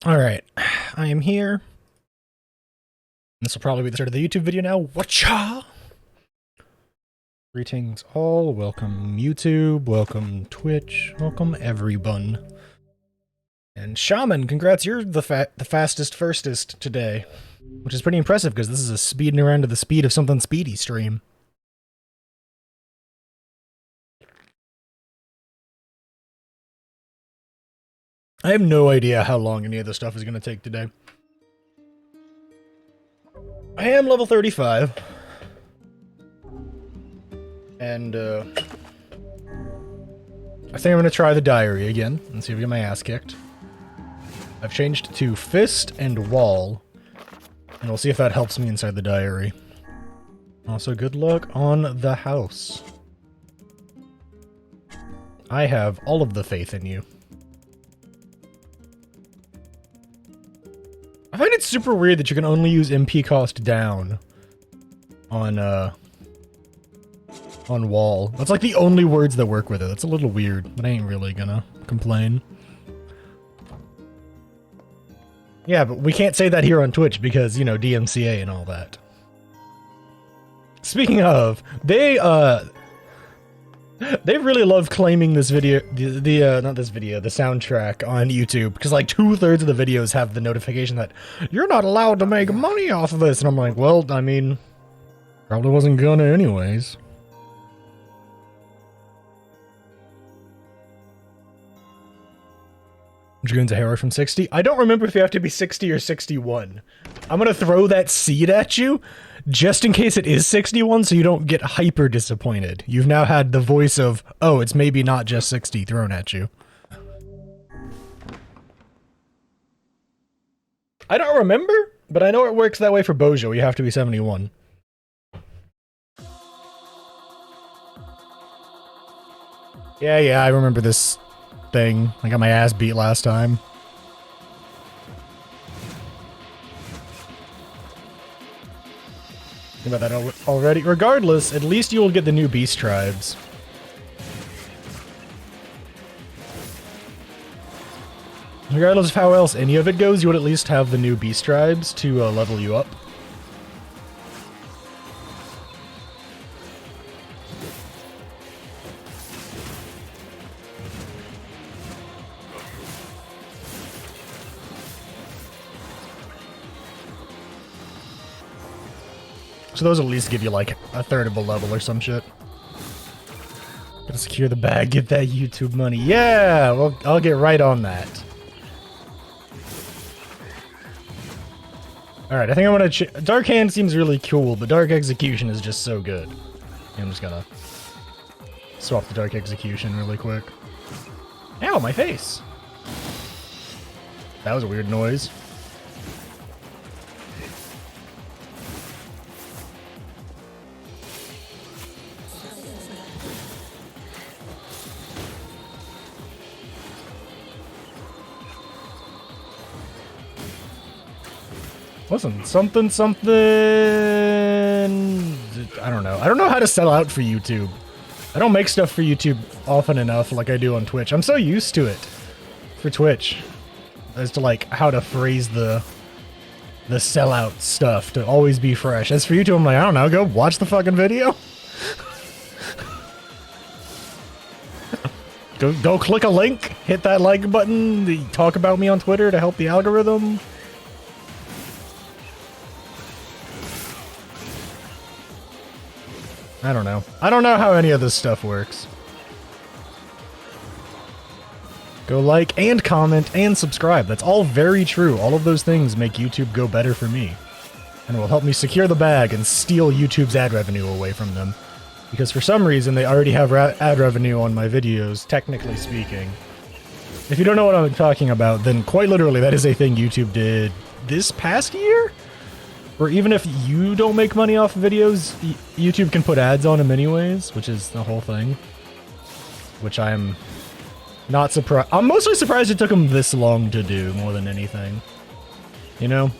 Alright, I am here. This will probably be the start of the YouTube video now. Whatcha? Greetings all, welcome YouTube, welcome Twitch, welcome everyone. And Shaman, congrats, you're the fastest firstest today. Which is pretty impressive, because this is a speeding around to the speed of something speedy stream. I have no idea how long any of this stuff is going to take today. I am level 35. And, I think I'm going to try the diary again, and see if I get my ass kicked. I've changed to fist and wall, and we'll see if that helps me inside the diary. Also, good luck on the house. I have all of the faith in you. I find it super weird that you can only use MP cost down on wall. That's like the only words that work with it. That's a little weird, but I ain't really gonna complain. Yeah, but we can't say that here on Twitch because, you know, DMCA and all that. Speaking of, they really love claiming this video, not this video, the soundtrack on YouTube, because like 2/3 of the videos have the notification that you're not allowed to make money off of this, and I'm like, well, I mean, probably wasn't gonna anyways. Dragoon's a hero from 60? I don't remember if you have to be 60 or 61. I'm gonna throw that seed at you, just in case it is 61, so you don't get hyper disappointed. You've now had the voice of, oh, it's maybe not just 60 thrown at you. I don't remember, but I know it works that way for Bojo. You have to be 71. Yeah, I remember this thing. I got my ass beat last time. Think about that already. Regardless, at least you will get the new beast tribes. Regardless of how else any of it goes, you would at least have the new beast tribes to level you up. So those at least give you like a third of a level or some shit. Gotta secure the bag, get that YouTube money. Yeah, well, I'll get right on that. Alright, I think I'm gonna Dark Hand seems really cool, but Dark Execution is just so good. I'm just gonna swap the Dark Execution really quick. Ow, my face! That was a weird noise. Listen, something... I don't know. I don't know how to sell out for YouTube. I don't make stuff for YouTube often enough like I do on Twitch. I'm so used to it for Twitch as to like how to phrase the sellout stuff to always be fresh. As for YouTube, I'm like, I don't know, go watch the fucking video. Go click a link, hit that like button, talk about me on Twitter to help the algorithm. I don't know. I don't know how any of this stuff works. Go like and comment and subscribe. That's all very true. All of those things make YouTube go better for me. And will help me secure the bag and steal YouTube's ad revenue away from them. Because for some reason they already have ad revenue on my videos, technically speaking. If you don't know what I'm talking about, then quite literally that is a thing YouTube did this past year? Or even if you don't make money off videos, YouTube can put ads on them anyways, which is the whole thing. Which I'm not surprised. I'm mostly surprised it took them this long to do, more than anything. You know?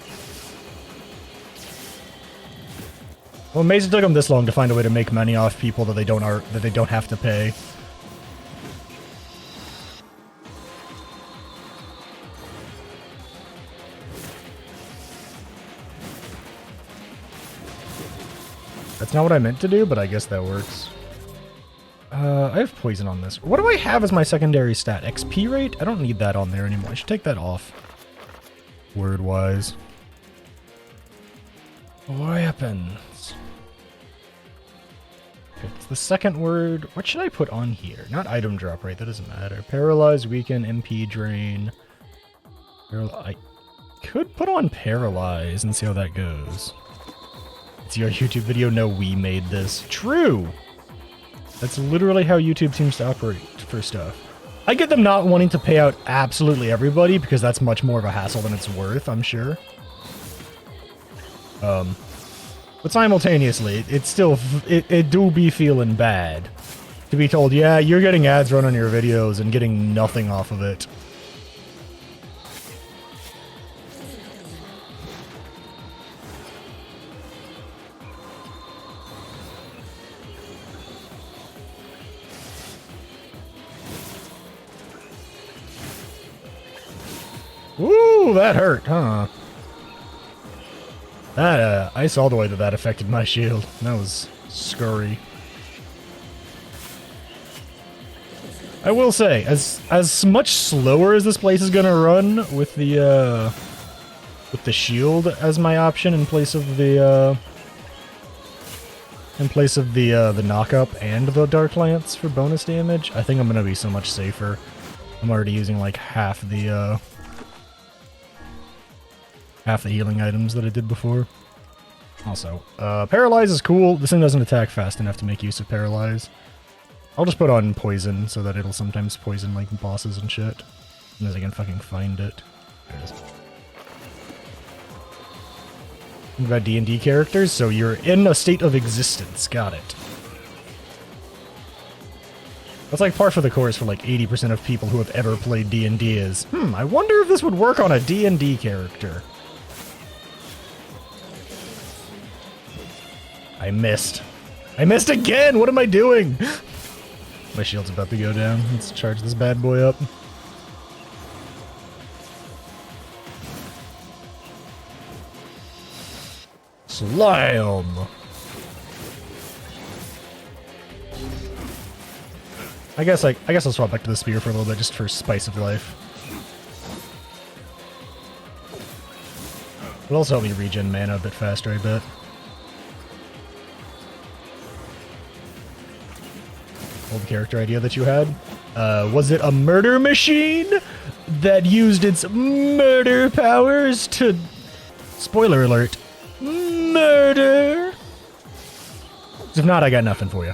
Well, amazing it took them this long to find a way to make money off people that they don't have to pay. not what I meant to do, but I guess that works. I have poison on this. What do I have as my secondary stat? XP rate? I don't need that on there anymore. I should take that off. Word-wise. Weapons. Okay, it's the second word. What should I put on here? Not item drop rate. That doesn't matter. Paralyze, weaken, MP drain. I could put on paralyze and see how that goes. See our YouTube video? No, we made this. True! That's literally how YouTube seems to operate for stuff. I get them not wanting to pay out absolutely everybody because that's much more of a hassle than it's worth, I'm sure. But simultaneously, it's still, it do be feeling bad to be told, yeah, you're getting ads run on your videos and getting nothing off of it. Ooh, that hurt, huh? That, I saw the way that affected my shield. That was scurry. I will say, as much slower as this place is gonna run with the shield as my option in place of the knock-up and the Dark Lance for bonus damage, I think I'm gonna be so much safer. I'm already using like half the healing items that I did before. Also, Paralyze is cool. This thing doesn't attack fast enough to make use of Paralyze. I'll just put on Poison so that it'll sometimes poison like bosses and shit. As I can fucking find it. There it is. Think about D&D characters, so you're in a state of existence. Got it. That's like par for the course for like 80% of people who have ever played D&D is, I wonder if this would work on a D&D character. I missed. I missed again! What am I doing? My shield's about to go down. Let's charge this bad boy up. Slam! I guess I'll swap back to the spear for a little bit just for spice of life. It'll also help me regen mana a bit faster, I bet. Old character idea that you had? Was it a murder machine that used its murder powers to... Spoiler alert. Murder! If not, I got nothing for you.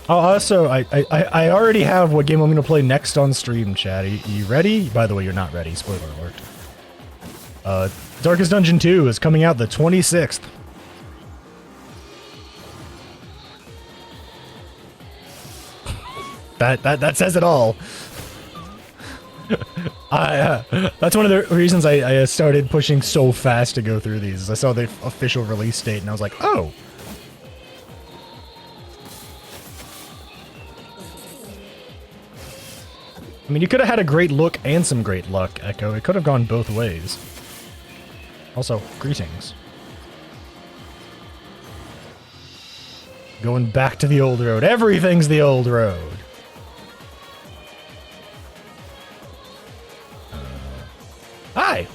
Oh, also, I already have what game I'm going to play next on stream, chat. Are you ready? By the way, you're not ready. Spoiler alert. Darkest Dungeon 2 is coming out the 26th. That says it all. That's one of the reasons I started pushing so fast to go through these. I saw the official release date and I was like, oh. I mean, you could have had a great look and some great luck, Echo. It could have gone both ways. Also, greetings. Going back to the old road. Everything's the old road. Hi!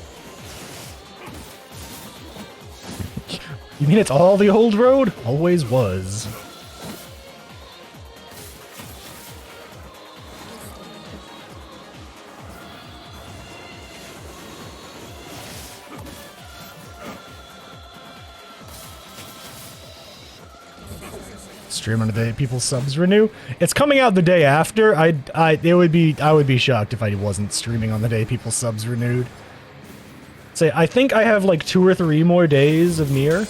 You mean it's all the old road? Always was. Stream on the day people's subs renew. It's coming out the day after. I would be shocked if I wasn't streaming on the day people's subs renewed. Say, I think I have like 2 or 3 more days of Nier.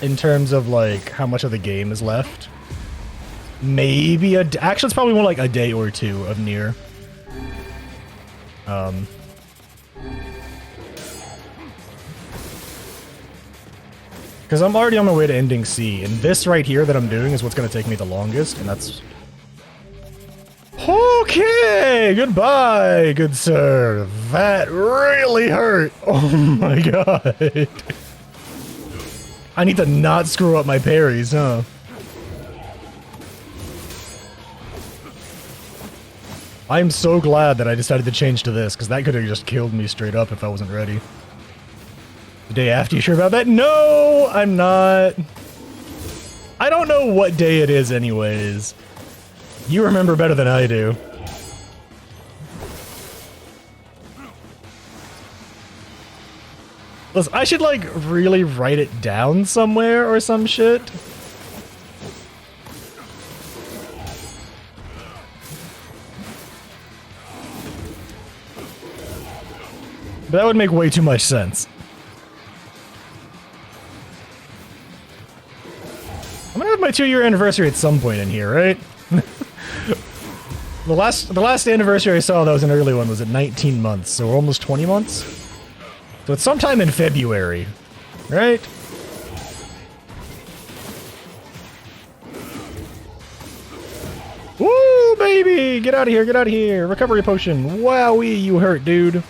In terms of like how much of the game is left. Maybe actually it's probably more like a day or 2 of Nier. Because I'm already on my way to ending C, and this right here that I'm doing is what's going to take me the longest, and that's... Okay! Goodbye, good sir. That really hurt. Oh my god. I need to not screw up my parries, huh? I'm so glad that I decided to change to this, because that could have just killed me straight up if I wasn't ready. The day after, you sure about that? No, I'm not. I don't know what day it is anyways. You remember better than I do. Listen, I should like really write it down somewhere or some shit. But that would make way too much sense. I'm gonna have my 2-year anniversary at some point in here, right? The last anniversary I saw that was an early one was at 19 months, so we're almost 20 months. So it's sometime in February, right? Woo, baby! Get out of here, get out of here! Recovery potion. Wowee, you hurt, dude.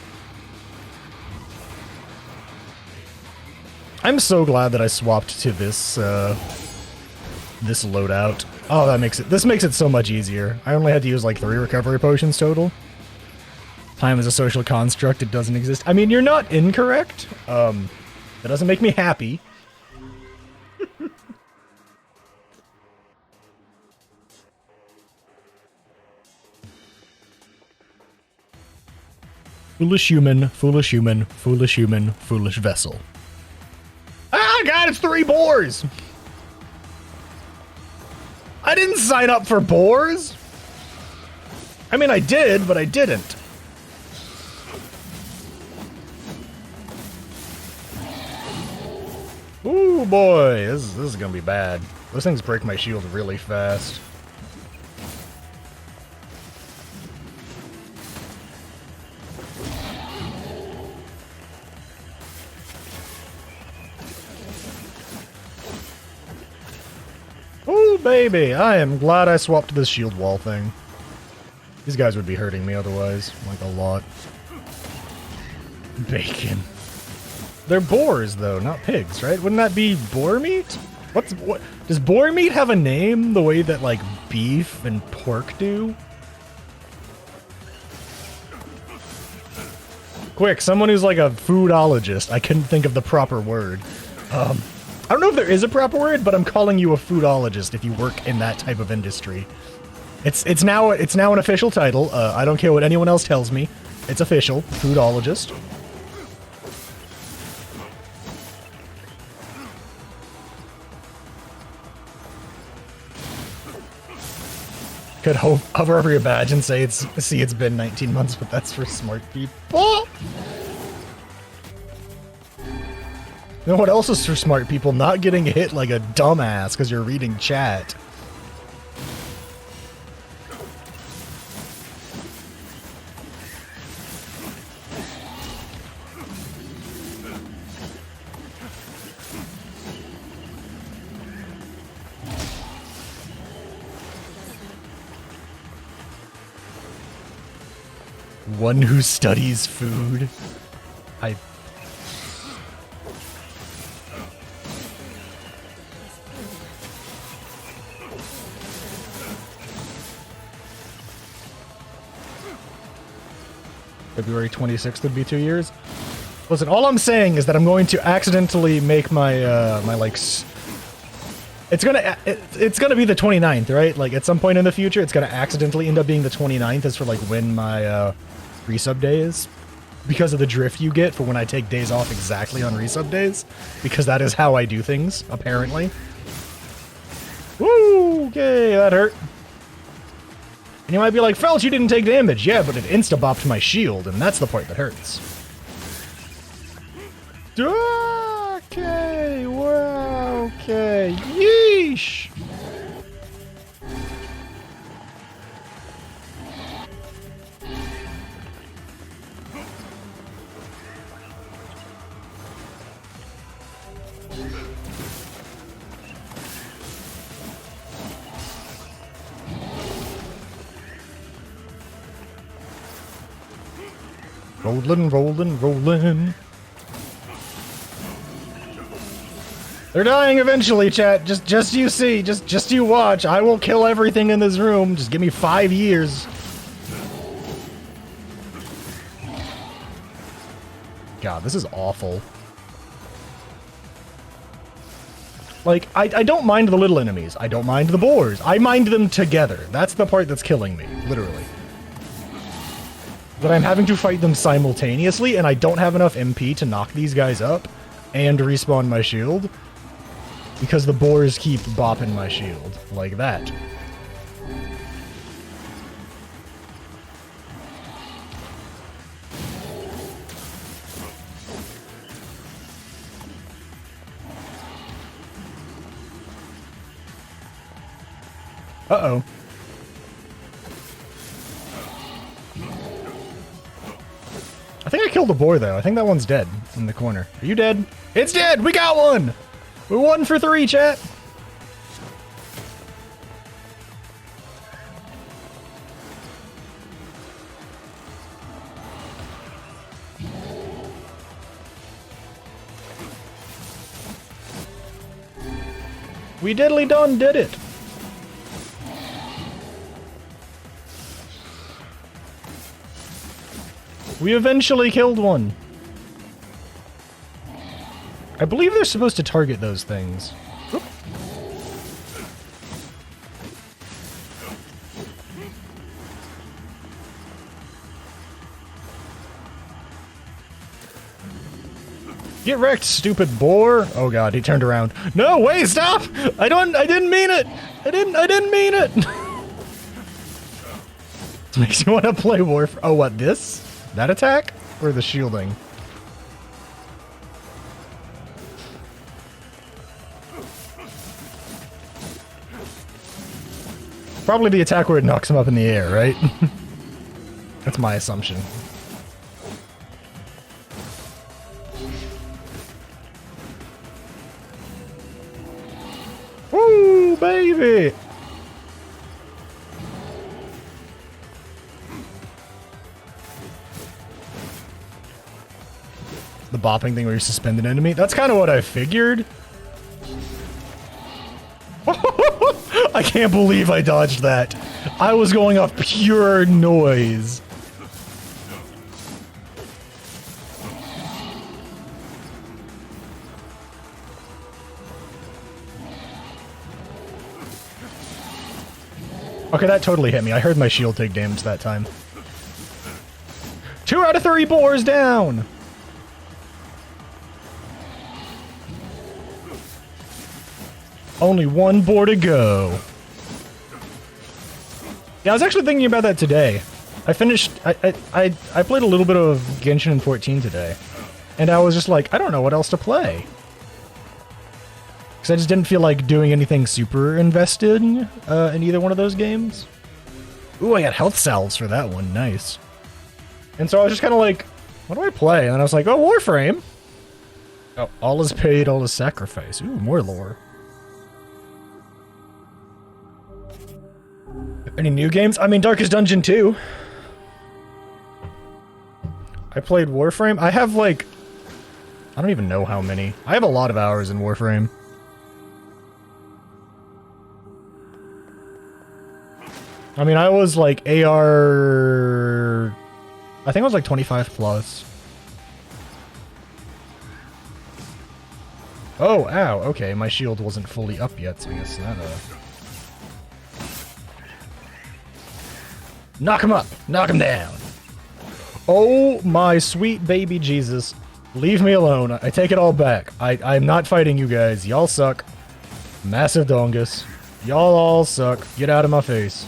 I'm so glad that I swapped to this, this loadout. Oh, this makes it so much easier. I only had to use like 3 recovery potions total. Time is a social construct, it doesn't exist. I mean, you're not incorrect. That doesn't make me happy. Foolish human, foolish human, foolish human, foolish vessel. Ah, God, it's 3 boars! I didn't sign up for boars! I mean, I did, but I didn't. Ooh, boy, this is gonna be bad. Those things break my shield really fast. Ooh, baby, I am glad I swapped this shield wall thing. These guys would be hurting me otherwise, like a lot. Bacon. They're boars, though, not pigs, right? Wouldn't that be boar meat? What? Does boar meat have a name the way that, like, beef and pork do? Quick, someone who's like a foodologist. I couldn't think of the proper word. I don't know if there is a proper word, but I'm calling you a foodologist if you work in that type of industry. It's now an official title. I don't care what anyone else tells me. It's official. Foodologist. Could hover over your badge and say it's been 19 months, but that's for smart people. You know what else is for smart people? Not getting hit like a dumbass because you're reading chat. One who studies food. February 26th would be 2 years. Listen, all I'm saying is that I'm going to accidentally make my it's gonna be the 29th, right? Like at some point in the future, it's gonna accidentally end up being the 29th as for like when my resub day is, because of the drift you get for when I take days off exactly on resub days, because that is how I do things apparently. Woo! Okay, that hurt. And you might be like, Felch, you didn't take damage. Yeah, but it insta-bopped my shield, and that's the part that hurts. Okay, well, okay. Yeesh! Rolling, rolling, rolling. They're dying eventually, chat. Just you see. Just you watch. I will kill everything in this room. Just give me 5 years. God, this is awful. Like, I don't mind the little enemies. I don't mind the boars. I mind them together. That's the part that's killing me, literally. But I'm having to fight them simultaneously, and I don't have enough MP to knock these guys up and respawn my shield. Because the boars keep bopping my shield. Like that. Uh-oh. I think I killed the boar, though. I think that one's dead in the corner. Are you dead? It's dead! We got one! We're 1 for 3, chat! We diddly done did it! We eventually killed one. I believe they're supposed to target those things. Oop. Get wrecked, stupid boar! Oh god, he turned around. No, wait, stop! I didn't mean it! I didn't mean it! It makes you want to play Warframe. Oh, what, this? That attack? Or the shielding? Probably the attack where it knocks him up in the air, right? That's my assumption. Woo, baby! The bopping thing where you suspend an enemy? That's kind of what I figured. I can't believe I dodged that. I was going off pure noise. Okay, that totally hit me. I heard my shield take damage that time. 2 out of 3 boars down! Only 1 boar to go. Yeah, I was actually thinking about that today. I finished... I played a little bit of Genshin in 14 today. And I was just like, I don't know what else to play. Because I just didn't feel like doing anything super invested in either one of those games. Ooh, I got health salves for that one. Nice. And so I was just kind of like, what do I play? And then I was like, oh, Warframe. Oh, all is paid, all is sacrifice. Ooh, more lore. Any new games? I mean, Darkest Dungeon 2. I played Warframe. I have, like... I don't even know how many. I have a lot of hours in Warframe. I mean, I was, like, AR... I think I was, like, 25 plus. Oh, ow. Okay, my shield wasn't fully up yet, so I guess that, Knock him up! Knock him down! Oh my sweet baby Jesus. Leave me alone. I take it all back. I'm not fighting you guys. Y'all suck. Massive dongus. Y'all all suck. Get out of my face.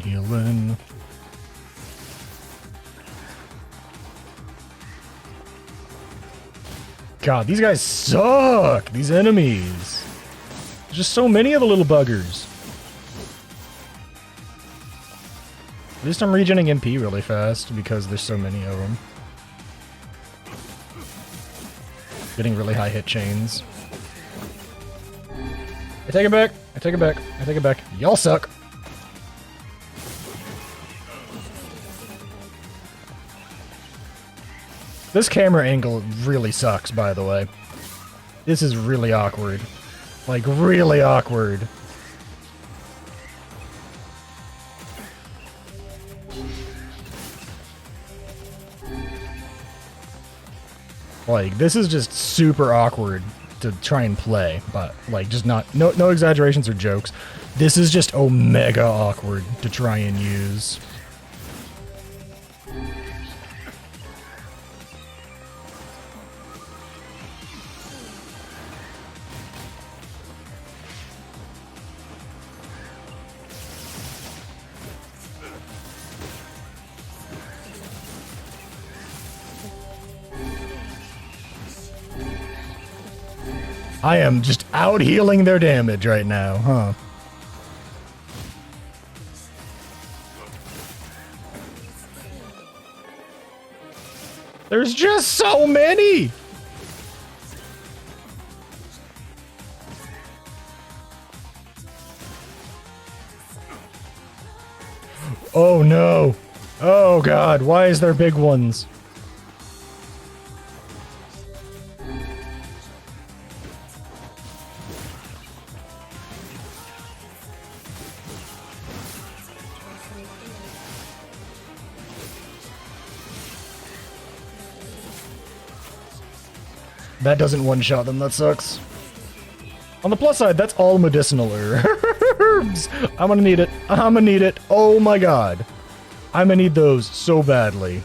Healing. God, these guys suck! These enemies. There's just so many of the little buggers. At least I'm regening MP really fast because there's so many of them. Getting really high hit chains. I take it back. I take it back. I take it back. Y'all suck. This camera angle really sucks, by the way. This is really awkward. Like, really awkward. Like, this is just super awkward to try and play, but, like, just not... No exaggerations or jokes. This is just omega awkward to try and use. I am just out healing their damage right now, huh? There's just so many! Oh no! Oh god, why is there big ones? That doesn't one-shot them, that sucks. On the plus side, that's all medicinal herbs. I'm gonna need it. I'm gonna need it. Oh my god. I'm gonna need those so badly.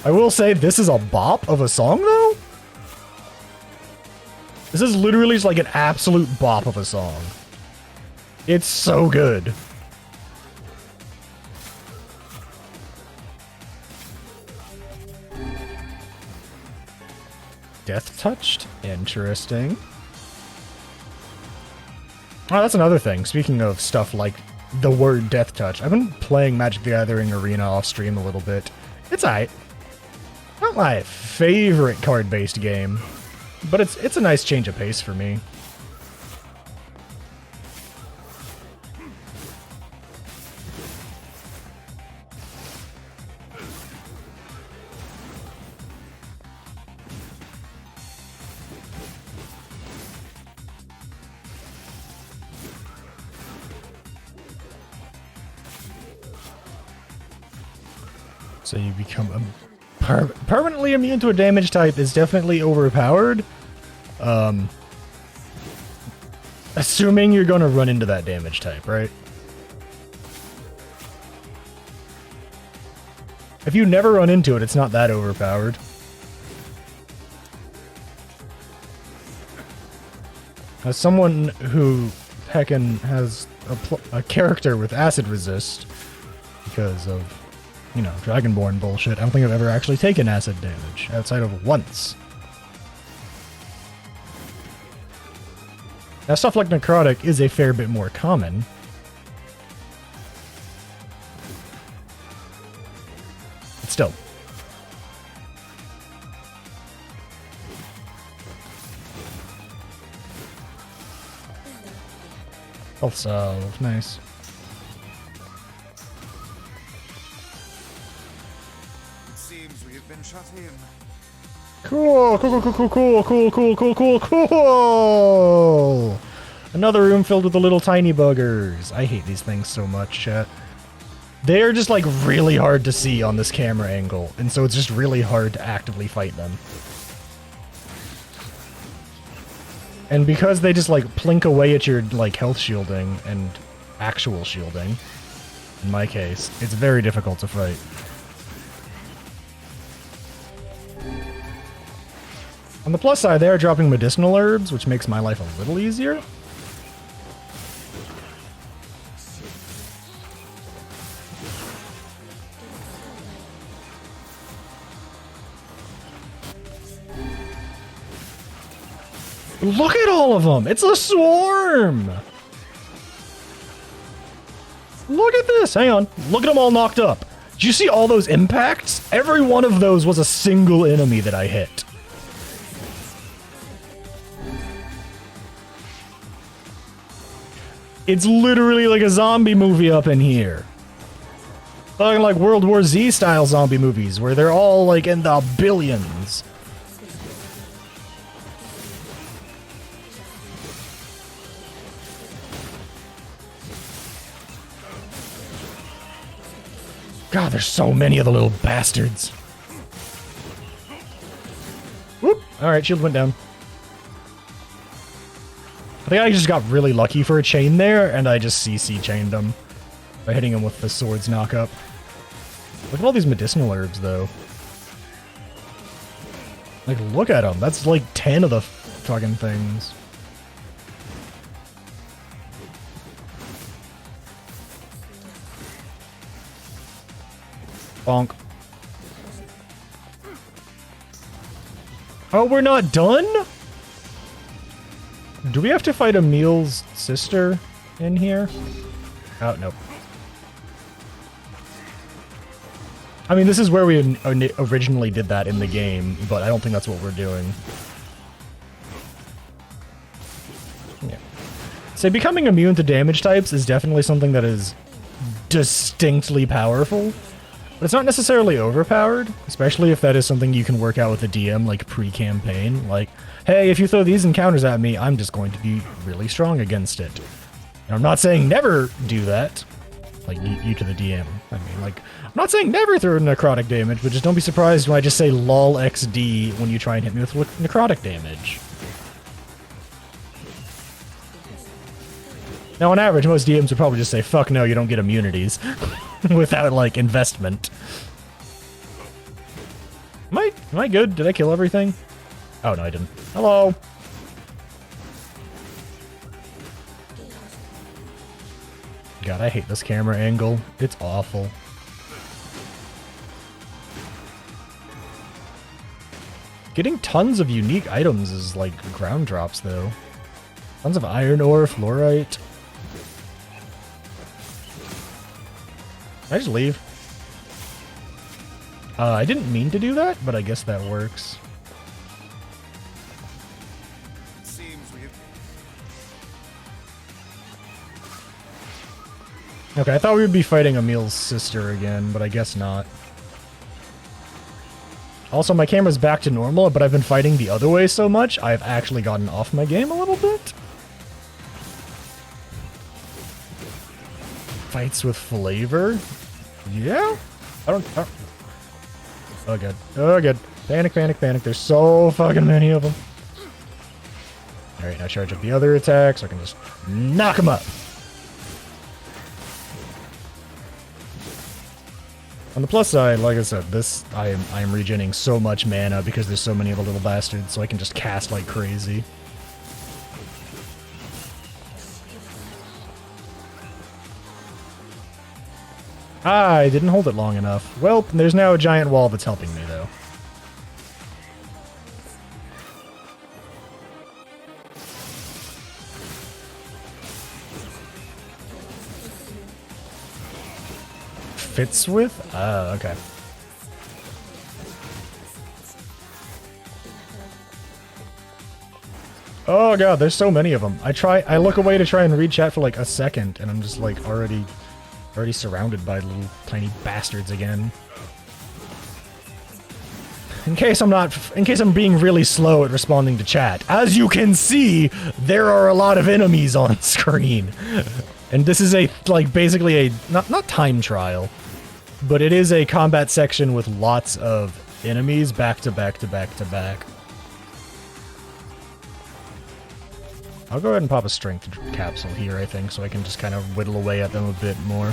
I will say, this is a bop of a song, though? This is literally just like an absolute bop of a song. It's so good. Death touched? Interesting. Oh, that's another thing. Speaking of stuff like the word death touch, I've been playing Magic the Gathering Arena off stream a little bit. It's aight. Not my favorite card-based game, but it's a nice change of pace for me. So you become permanently immune to a damage type is definitely overpowered. Assuming you're going to run into that damage type, right? If you never run into it, it's not that overpowered. As someone who heckin' has a character with acid resist because of, you know, Dragonborn bullshit, I don't think I've ever actually taken acid damage, outside of once. Now, stuff like Necrotic is a fair bit more common. But still. Health salve, nice. Shut in. Cool, cool. Another room filled with the little tiny buggers. I hate these things so much, chat. They are just like really hard to see on this camera angle, and so it's just really hard to actively fight them. And because they just like plink away at your like health shielding and actual shielding, in my case, it's very difficult to fight. On the plus side, they are dropping medicinal herbs, which makes my life a little easier. Look at all of them! It's a swarm! Look at this! Hang on. Look at them all knocked up. Did you see all those impacts? Every one of those was a single enemy that I hit. It's literally like a zombie movie up in here. Talking like World War Z style zombie movies where they're all like in the billions. God, there's so many of the little bastards. Whoop. Alright, shield went down. I think I just got really lucky for a chain there, and I just CC chained him by hitting him with the sword's knockup. Look at all these medicinal herbs, though. Like, look at them. That's like 10 of the fucking things. Bonk. Oh, we're not done? Do we have to fight Emil's sister in here? Oh, nope. I mean, this is where we originally did that in the game, but I don't think that's what we're doing. Yeah. So becoming immune to damage types is definitely something that is distinctly powerful, but it's not necessarily overpowered, especially if that is something you can work out with the DM, like pre-campaign. Like, hey, if you throw these encounters at me, I'm just going to be really strong against it. And I'm not saying never do that. Like, you to the DM. I mean, like, I'm not saying never throw necrotic damage, but just don't be surprised when I just say lol XD when you try and hit me with necrotic damage. Now, on average, most DMs would probably just say, fuck no, you don't get immunities. Without, like, investment. Am I good? Did I kill everything? Oh, no, I didn't. Hello! God, I hate this camera angle. It's awful. Getting tons of unique items is like ground drops, though. Tons of iron ore, fluorite. Can I just leave? I didn't mean to do that, but I guess that works. Okay, I thought we would be fighting Emil's sister again, but I guess not. Also, my camera's back to normal, but I've been fighting the other way so much, I've actually gotten off my game a little bit. Fights with flavor? Yeah? I don't... Oh, good. Oh, good. Panic, panic, panic. There's so fucking many of them. Alright, now charge up the other attack so I can just knock them up. On the plus side, like I said, this I am regenerating so much mana because there's so many of the little bastards, so I can just cast like crazy. I didn't hold it long enough. Well, there's now a giant wall that's helping me, though. Fits with? Oh, okay. Oh god, there's so many of them. I look away to try and read chat for like a second, and I'm just like already surrounded by little tiny bastards again. In case I'm being really slow at responding to chat. As you can see, there are a lot of enemies on screen. And this is basically a, not time trial, but it is a combat section with lots of enemies back to back to back to back. I'll go ahead and pop a strength capsule here, I think, so I can just kind of whittle away at them a bit more.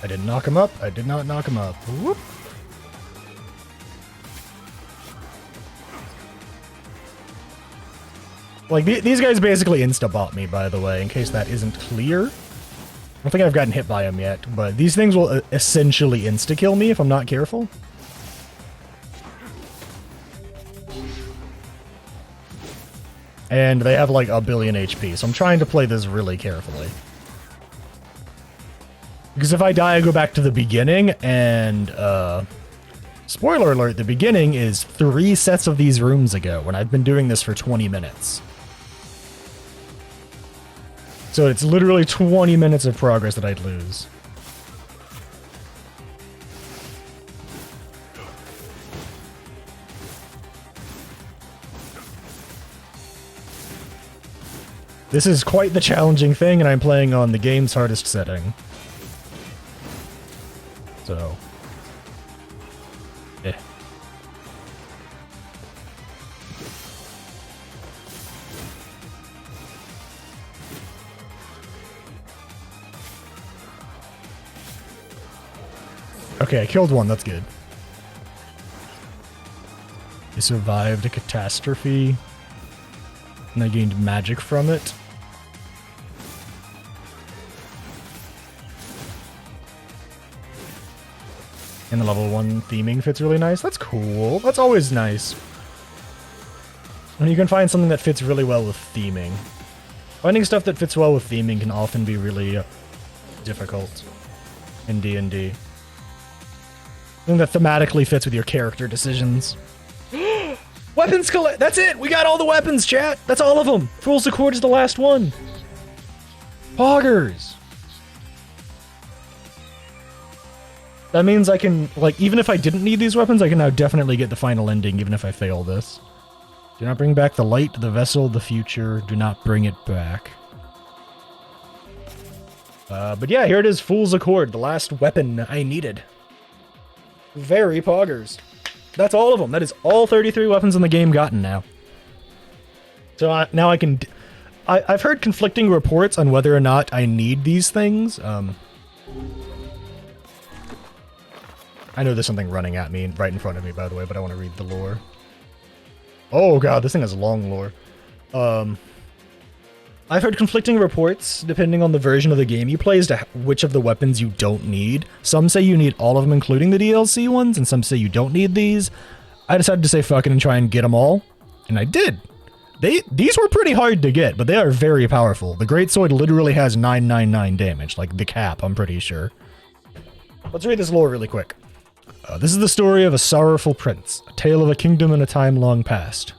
I didn't knock him up. I did not knock him up. Whoop. Like, these guys basically insta-bot me, by the way, in case that isn't clear. I don't think I've gotten hit by them yet, but these things will essentially insta-kill me if I'm not careful. And they have like a billion HP, so I'm trying to play this really carefully. Because if I die, I go back to the beginning, and, spoiler alert, the beginning is 3 sets of these rooms ago, when I've been doing this for 20 minutes. So it's literally 20 minutes of progress that I'd lose. This is quite the challenging thing, and I'm playing on the game's hardest setting. So... eh. Okay, I killed one, that's good. I survived a catastrophe, and I gained magic from it. And the level 1 theming fits really nice. That's cool. That's always nice. When you can find something that fits really well with theming. Finding stuff that fits well with theming can often be really difficult in D&D. Something that thematically fits with your character decisions. Weapons collect. That's it. We got all the weapons, chat. That's all of them. Fool's Accord is the last one. Poggers. That means I can, like, even if I didn't need these weapons, I can now definitely get the final ending, even if I fail this. Do not bring back the light, the vessel, the future. Do not bring it back. But yeah, here it is, Fool's Accord, the last weapon I needed. Very poggers. That's all of them. That is all 33 weapons in the game gotten now. So now I can... I've heard conflicting reports on whether or not I need these things. I know there's something running at me right in front of me, by the way, but I want to read the lore. Oh god, this thing has long lore. I've heard conflicting reports, depending on the version of the game you play, as to which of the weapons you don't need. Some say you need all of them, including the DLC ones, and some say you don't need these. I decided to say fuck it and try and get them all, and I did. These were pretty hard to get, but they are very powerful. The Greatsword literally has 999 damage, like the cap, I'm pretty sure. Let's read this lore really quick. This is the story of a sorrowful prince, a tale of a kingdom in a time long past.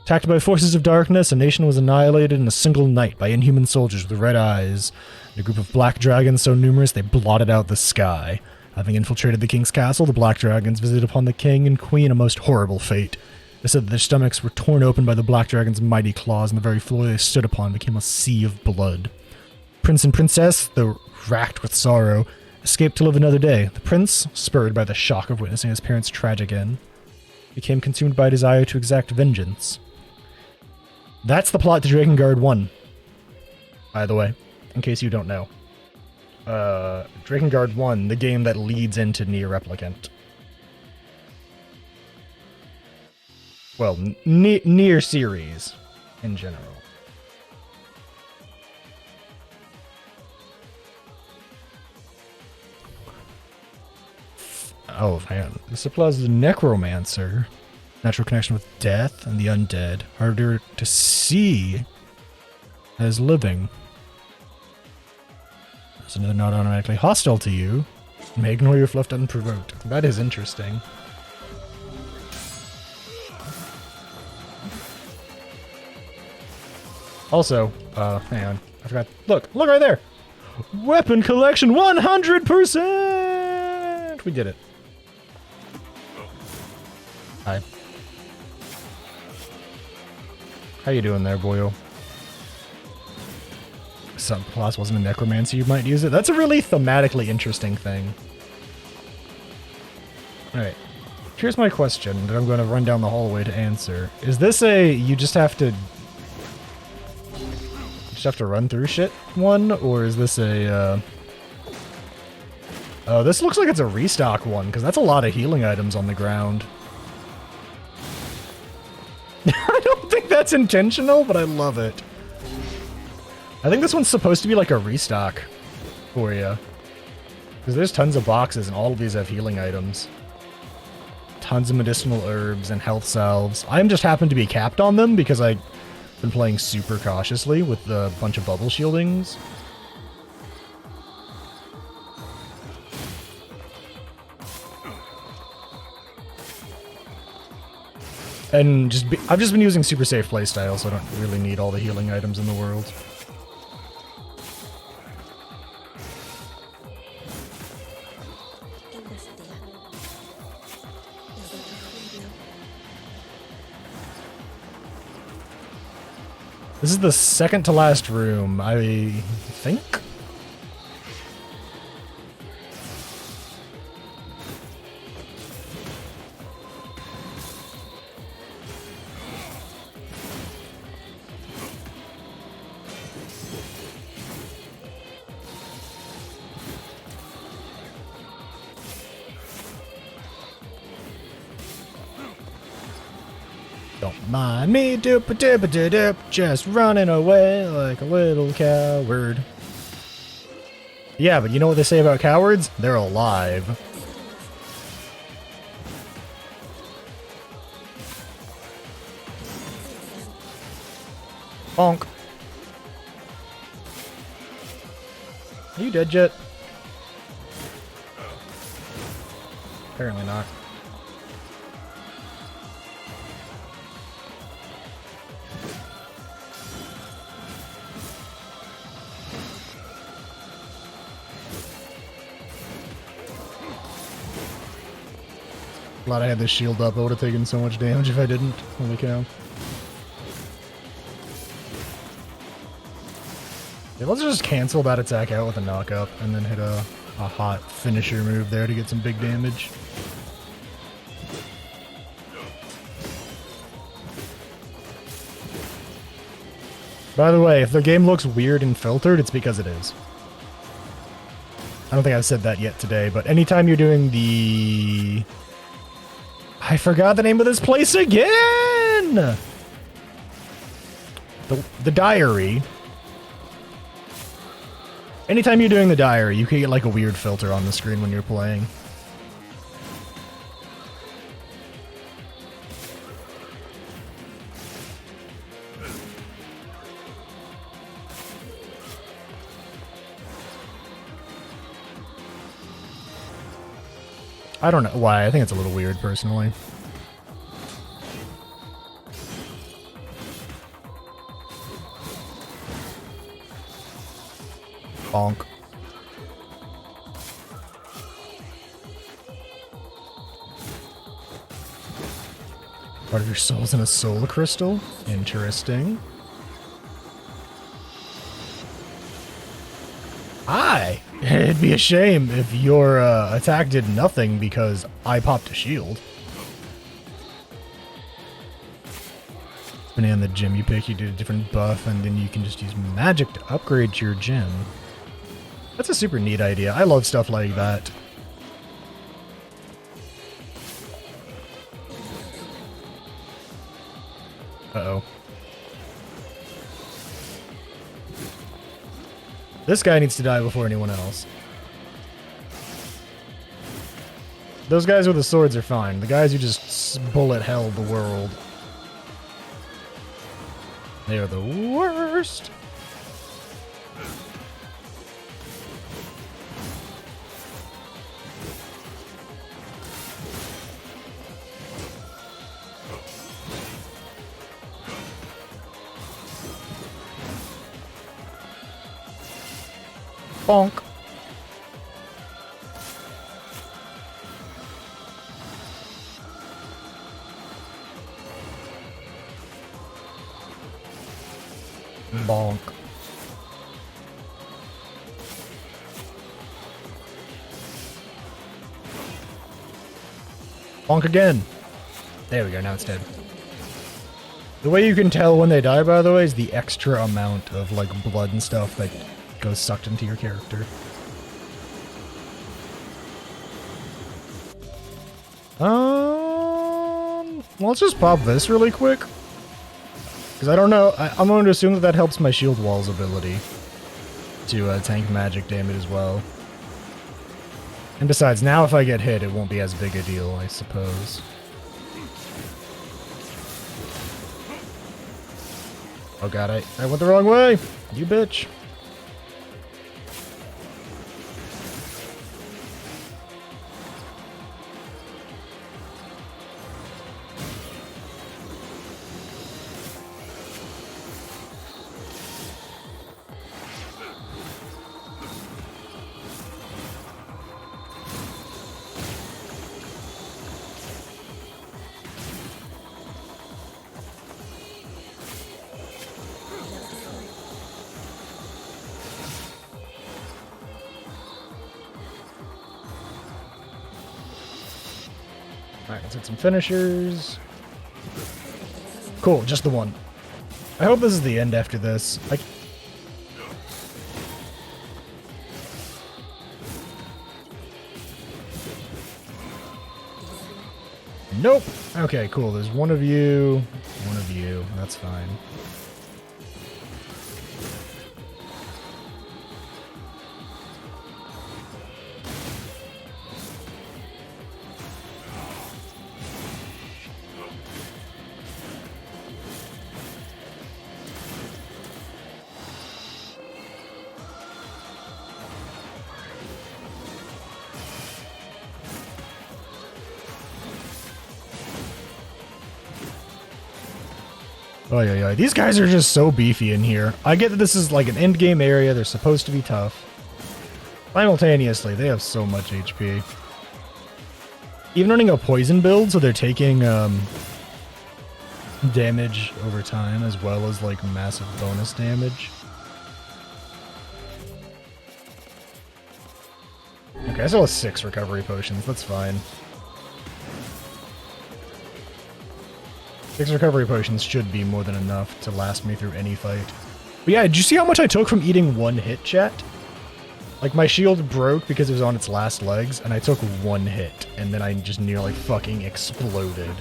Attacked by forces of darkness, a nation was annihilated in a single night by inhuman soldiers with red eyes, and a group of black dragons so numerous they blotted out the sky. Having infiltrated the king's castle, the black dragons visited upon the king and queen a most horrible fate. They said that their stomachs were torn open by the black dragon's mighty claws, and the very floor they stood upon became a sea of blood. Prince and princess, though racked with sorrow, escaped to live another day. The prince, spurred by the shock of witnessing his parents' tragic end, became consumed by a desire to exact vengeance. That's the plot to Drakengard 1, by the way, in case you don't know. Drakengard 1, the game that leads into Nier Replicant. Well, Nier series, in general. Oh, man. This applies to the Necromancer. Natural connection with death and the undead. Harder to see as living. So they're not automatically hostile to you. May ignore you if left unprovoked. That is interesting. Also, hang on. I forgot. Look right there! Weapon collection 100%! We did it. Hi. How you doing there, boyo? Subclass wasn't a necromancer, you might use it. That's a really thematically interesting thing. Alright. Here's my question that I'm going to run down the hallway to answer. Is this a you just have to run through shit one, or is this a Oh, this looks like it's a restock one, because that's a lot of healing items on the ground. I don't think that's intentional, but I love it. I think this one's supposed to be like a restock for you. Because there's tons of boxes, and all of these have healing items. Tons of medicinal herbs and health salves. I just happen to be capped on them because I've been playing super cautiously with a bunch of bubble shieldings. And I've just been using super safe playstyle, so I don't really need all the healing items in the world. This is the second to last room, I think? Don't mind me, doop-a-doop-a-doop, just running away like a little coward. Yeah, but you know what they say about cowards? They're alive. Bonk. Are you dead yet? Apparently not. Glad I had this shield up. I would have taken so much damage if I didn't. Holy cow. Yeah, let's just cancel that attack out with a knock-up and then hit a hot finisher move there to get some big damage. By the way, if the game looks weird and filtered, it's because it is. I don't think I've said that yet today, but anytime you're doing the... I forgot the name of this place again! The diary. Anytime you're doing the diary, you can get like a weird filter on the screen when you're playing. I don't know why. I think it's a little weird, personally. Bonk. Part of your soul's in a soul crystal? Interesting. Hi! It'd be a shame if your attack did nothing because I popped a shield. Depending on the gem you pick, you do a different buff, and then you can just use magic to upgrade your gem. That's a super neat idea. I love stuff like that. Uh-oh. This guy needs to die before anyone else. Those guys with the swords are fine. The guys who just bullet hell the world. They are the worst. Bonk. Bonk. Bonk again. There we go, now it's dead. The way you can tell when they die, by the way, is the extra amount of, like, blood and stuff that goes sucked into your character. Well, let's just pop this really quick. Because I don't know, I'm going to assume that that helps my shield wall's ability to tank magic damage as well. And besides, now if I get hit, it won't be as big a deal, I suppose. Oh god, I went the wrong way! You bitch! Alright, let's hit some finishers. Cool, just the one. I hope this is the end after this. Nope! Okay, cool. There's one of you. That's fine. Oh yeah, these guys are just so beefy in here. I get that this is like an end game area, they're supposed to be tough. Simultaneously, they have so much HP. Even running a poison build, so they're taking damage over time as well as like massive bonus damage. Okay, I still have 6 recovery potions, that's fine. 6 recovery potions should be more than enough to last me through any fight. But yeah, did you see how much I took from eating one hit, chat? Like, my shield broke because it was on its last legs, and I took one hit, and then I just nearly fucking exploded.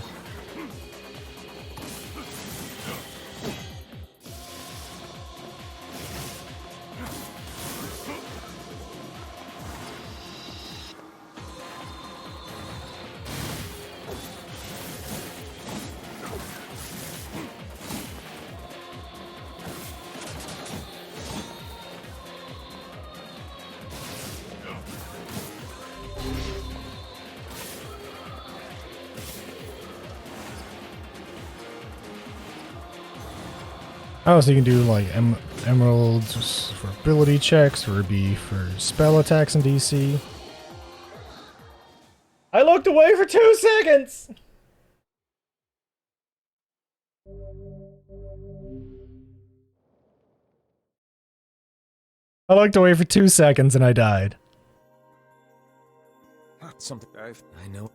Oh, so you can do like emeralds for ability checks, ruby for spell attacks and DC. I looked away for 2 seconds! I looked away for 2 seconds and I died. Not something I know.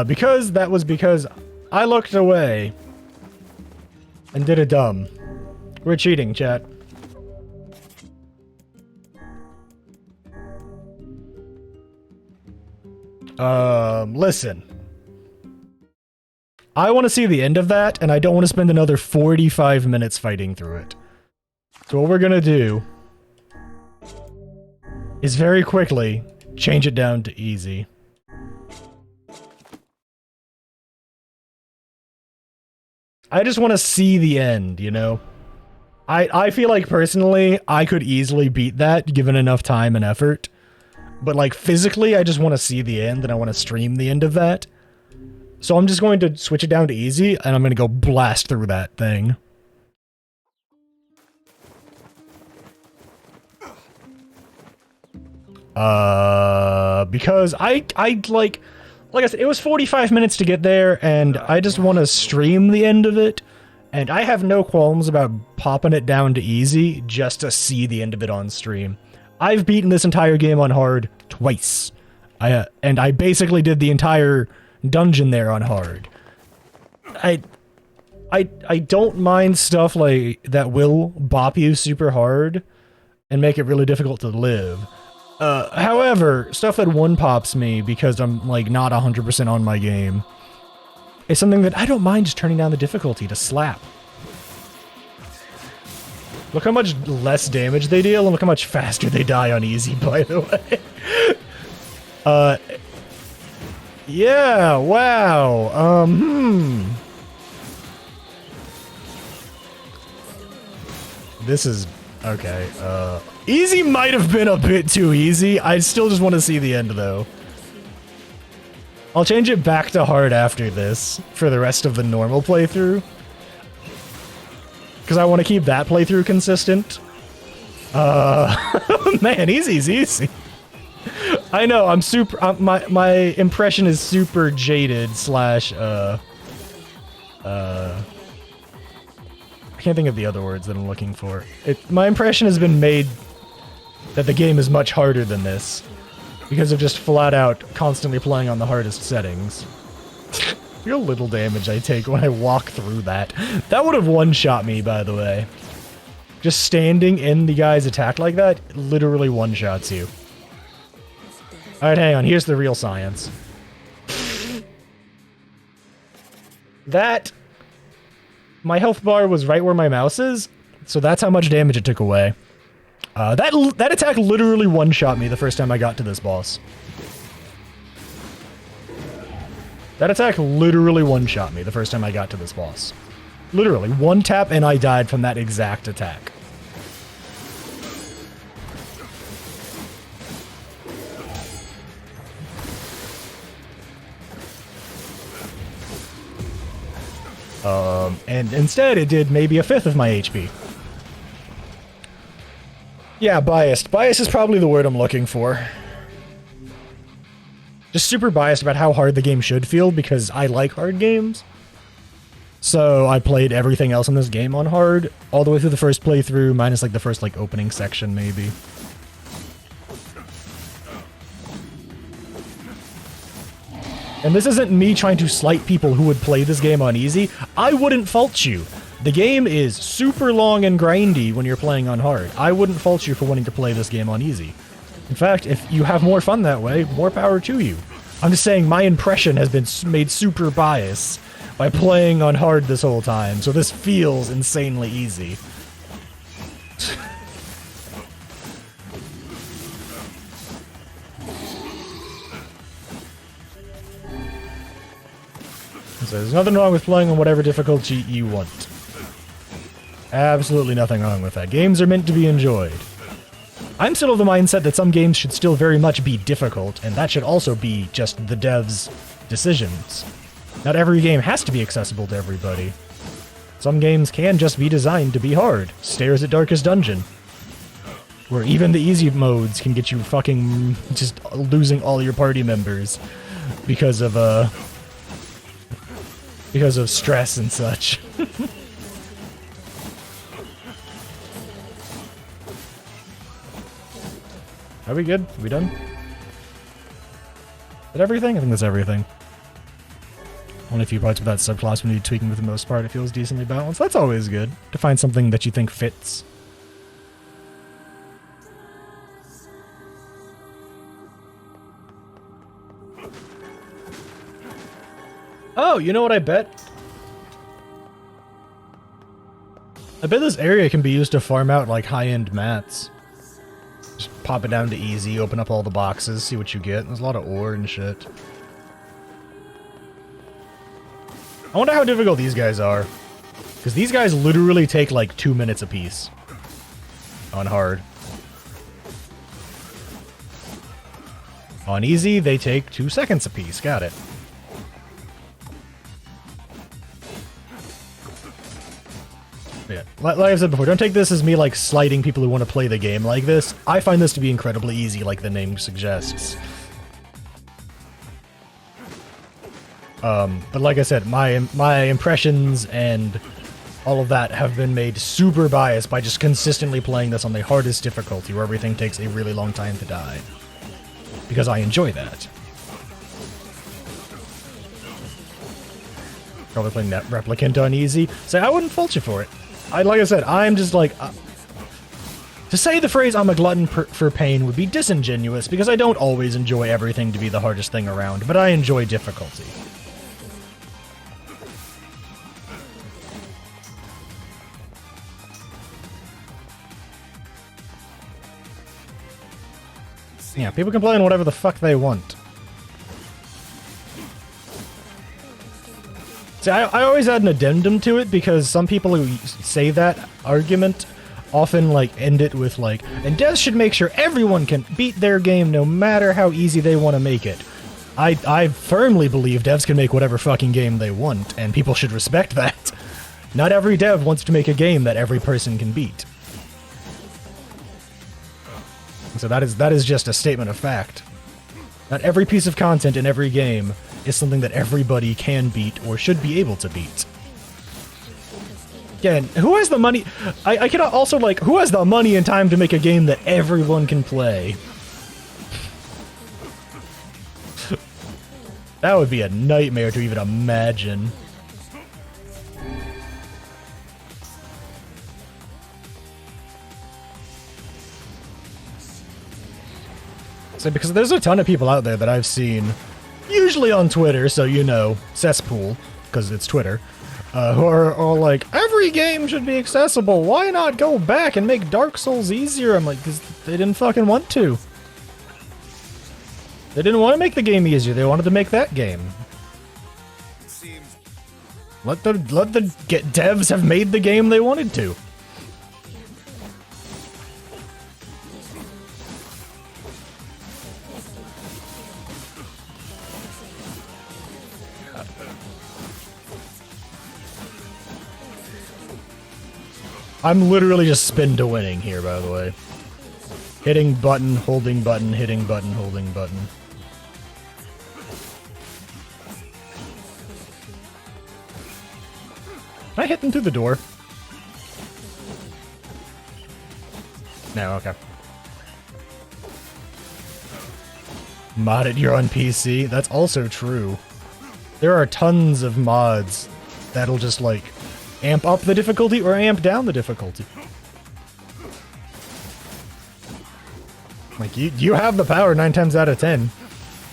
Because I looked away and did a dumb. We're cheating, chat. Listen. I want to see the end of that, and I don't want to spend another 45 minutes fighting through it. So what we're gonna do is very quickly change it down to easy. I just want to see the end, you know? I feel like personally, I could easily beat that given enough time and effort. But like physically, I just want to see the end and I want to stream the end of that. So I'm just going to switch it down to easy and I'm going to go blast through that thing. Because I like I said, it was 45 minutes to get there, and I just want to stream the end of it, and I have no qualms about popping it down to easy just to see the end of it on stream. I've beaten this entire game on hard twice, and I basically did the entire dungeon there on hard. I don't mind stuff like that will bop you super hard and make it really difficult to live. However, stuff that one pops me because I'm like not 100% on my game is something that I don't mind just turning down the difficulty to slap. Look how much less damage they deal and look how much faster they die on easy, by the way. Yeah, wow. This is okay. Easy might have been a bit too easy. I still just want to see the end though. I'll change it back to hard after this for the rest of the normal playthrough. Because I want to keep that playthrough consistent. Man, easy's easy. I know, I'm super, my impression is super jaded slash, I can't think of the other words that I'm looking for. My impression has been made that the game is much harder than this because of just flat out constantly playing on the hardest settings. Look how little damage I take when I walk through that. That would have one-shot me, by the way. Just standing in the guy's attack like that literally one-shots you. Alright, hang on. Here's the real science. That... My health bar was right where my mouse is, so that's how much damage it took away. That attack literally one-shot me the first time I got to this boss. That attack literally one-shot me the first time I got to this boss. Literally, one tap and I died from that exact attack. And instead it did maybe a fifth of my HP. Yeah, biased. Biased is probably the word I'm looking for. Just super biased about how hard the game should feel because I like hard games. So I played everything else in this game on hard, all the way through the first playthrough, minus like the first like opening section maybe. And this isn't me trying to slight people who would play this game on easy. I wouldn't fault you. The game is super long and grindy when you're playing on hard. I wouldn't fault you for wanting to play this game on easy. In fact, if you have more fun that way, more power to you. I'm just saying my impression has been made super biased by playing on hard this whole time, so this feels insanely easy. So there's nothing wrong with playing on whatever difficulty you want. Absolutely nothing wrong with that. Games are meant to be enjoyed. I'm still of the mindset that some games should still very much be difficult, and that should also be just the devs' decisions. Not every game has to be accessible to everybody. Some games can just be designed to be hard. Stairs at Darkest Dungeon. Where even the easy modes can get you fucking just losing all your party members because of stress and such. Are we good? Are we done? Is that everything? I think that's everything. Only a few parts of that subclass we need tweaking, for the most part. It feels decently balanced. That's always good, to find something that you think fits. Oh, you know what I bet? I bet this area can be used to farm out, like, high-end mats. Just pop it down to easy, open up all the boxes, see what you get. There's a lot of ore and shit. I wonder how difficult these guys are. Because these guys literally take, like, 2 minutes apiece. On hard. On easy, they take 2 seconds apiece. Got it. Yeah. Like I said before, don't take this as me, like, slighting people who want to play the game like this. I find this to be incredibly easy, like the name suggests. But like I said, my impressions and all of that have been made super biased by just consistently playing this on the hardest difficulty, where everything takes a really long time to die. Because I enjoy that. probably play Nier Replicant on easy. So I wouldn't fault you for it. Like I said, I'm just like... to say the phrase I'm a glutton for pain would be disingenuous, because I don't always enjoy everything to be the hardest thing around, but I enjoy difficulty. Yeah, people can play on whatever the fuck they want. See, I always add an addendum to it, because some people who say that argument often, like, end it with, like, and devs should make sure everyone can beat their game no matter how easy they want to make it. I firmly believe devs can make whatever fucking game they want, and people should respect that. Not every dev wants to make a game that every person can beat. So that is just a statement of fact. Not every piece of content in every game is something that everybody can beat or should be able to beat. Again, who has the money? I cannot also, like, who has the money and time to make a game that everyone can play? That would be a nightmare to even imagine. So, because there's a ton of people out there that I've seen, usually on Twitter, so you know, cesspool, because it's Twitter, who are all like, every game should be accessible, why not go back and make Dark Souls easier? I'm like, because they didn't fucking want to. They didn't want to make the game easier, they wanted to make that game. Let the devs have made the game they wanted to. I'm literally just spin to winning here, by the way. Hitting button, holding button, hitting button, holding button. Can I hit them through the door? No, okay. Modded, you're on PC? That's also true. There are tons of mods that'll just, like, amp up the difficulty or amp down the difficulty. Like, you have the power 9 times out of 10.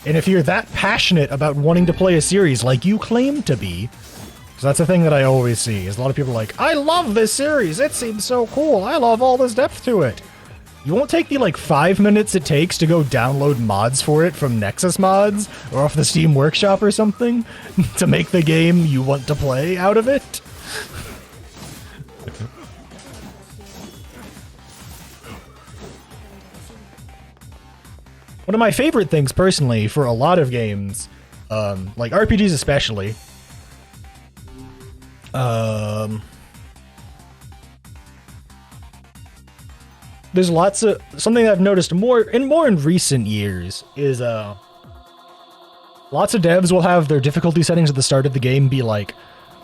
And if you're that passionate about wanting to play a series like you claim to be, so that's the thing that I always see, is a lot of people are like, I love this series, it seems so cool, I love all this depth to it. You won't take the, like, 5 minutes it takes to go download mods for it from Nexus Mods, or off the Steam Workshop or something, to make the game you want to play out of it? One of my favorite things, personally, for a lot of games, like RPGs especially, there's lots of, something I've noticed more in recent years is, lots of devs will have their difficulty settings at the start of the game be like,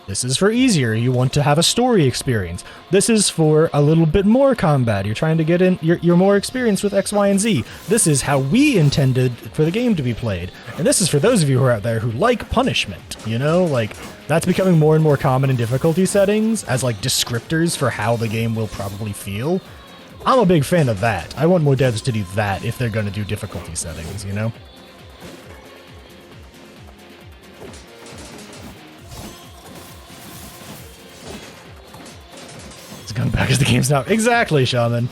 this is for easier, you want to have a story experience. This is for a little bit more combat, you're trying to get in, you're more experienced with X, Y, and Z. This is how we intended for the game to be played. And this is for those of you who are out there who like punishment, you know? Like, that's becoming more and more common in difficulty settings as, like, descriptors for how the game will probably feel. I'm a big fan of that. I want more devs to do that if they're gonna do difficulty settings, you know? Going back as the game's now. Exactly, Shaman.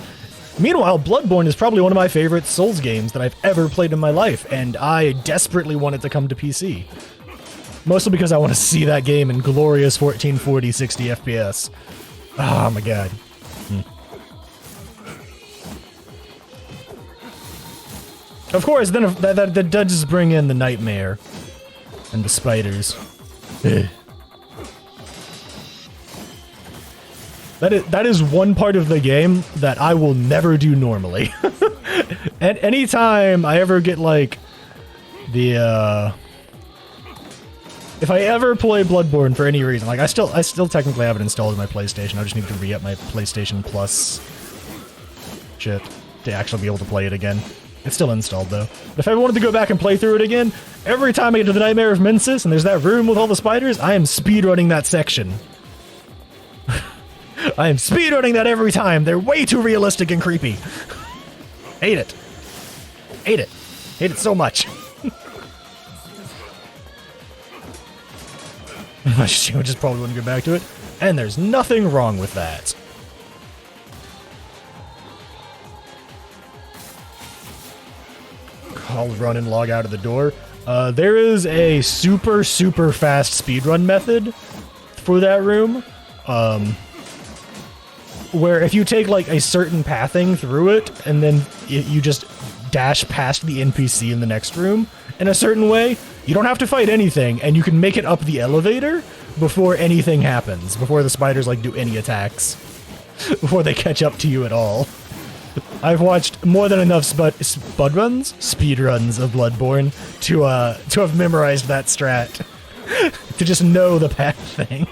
Meanwhile, Bloodborne is probably one of my favorite Souls games that I've ever played in my life, and I desperately want it to come to PC. Mostly because I want to see that game in glorious 1440 60 FPS. Oh my god. Of course, then that does bring in the nightmare and the spiders. Ugh. That is one part of the game that I will never do normally. And anytime I ever get, like, the, if I ever play Bloodborne for any reason, like, I still technically have it installed in my PlayStation, I just need to re-up my PlayStation Plus shit to actually be able to play it again. It's still installed, though. But if I wanted to go back and play through it again, every time I get to the Nightmare of Mensis and there's that room with all the spiders, I am speedrunning that section. I am speedrunning that every time. They're way too realistic and creepy. Hate it. Hate it. Hate it so much. I just probably wouldn't go back to it. And there's nothing wrong with that. I'll run and log out of the door. There is a super fast speedrun method for that room. Where if you take like a certain pathing through it and then you just dash past the NPC in the next room in a certain way, you don't have to fight anything and you can make it up the elevator before anything happens, before the spiders like do any attacks, before they catch up to you at all. I've watched more than enough speedruns of Bloodborne to have memorized that strat, to just know the path thing.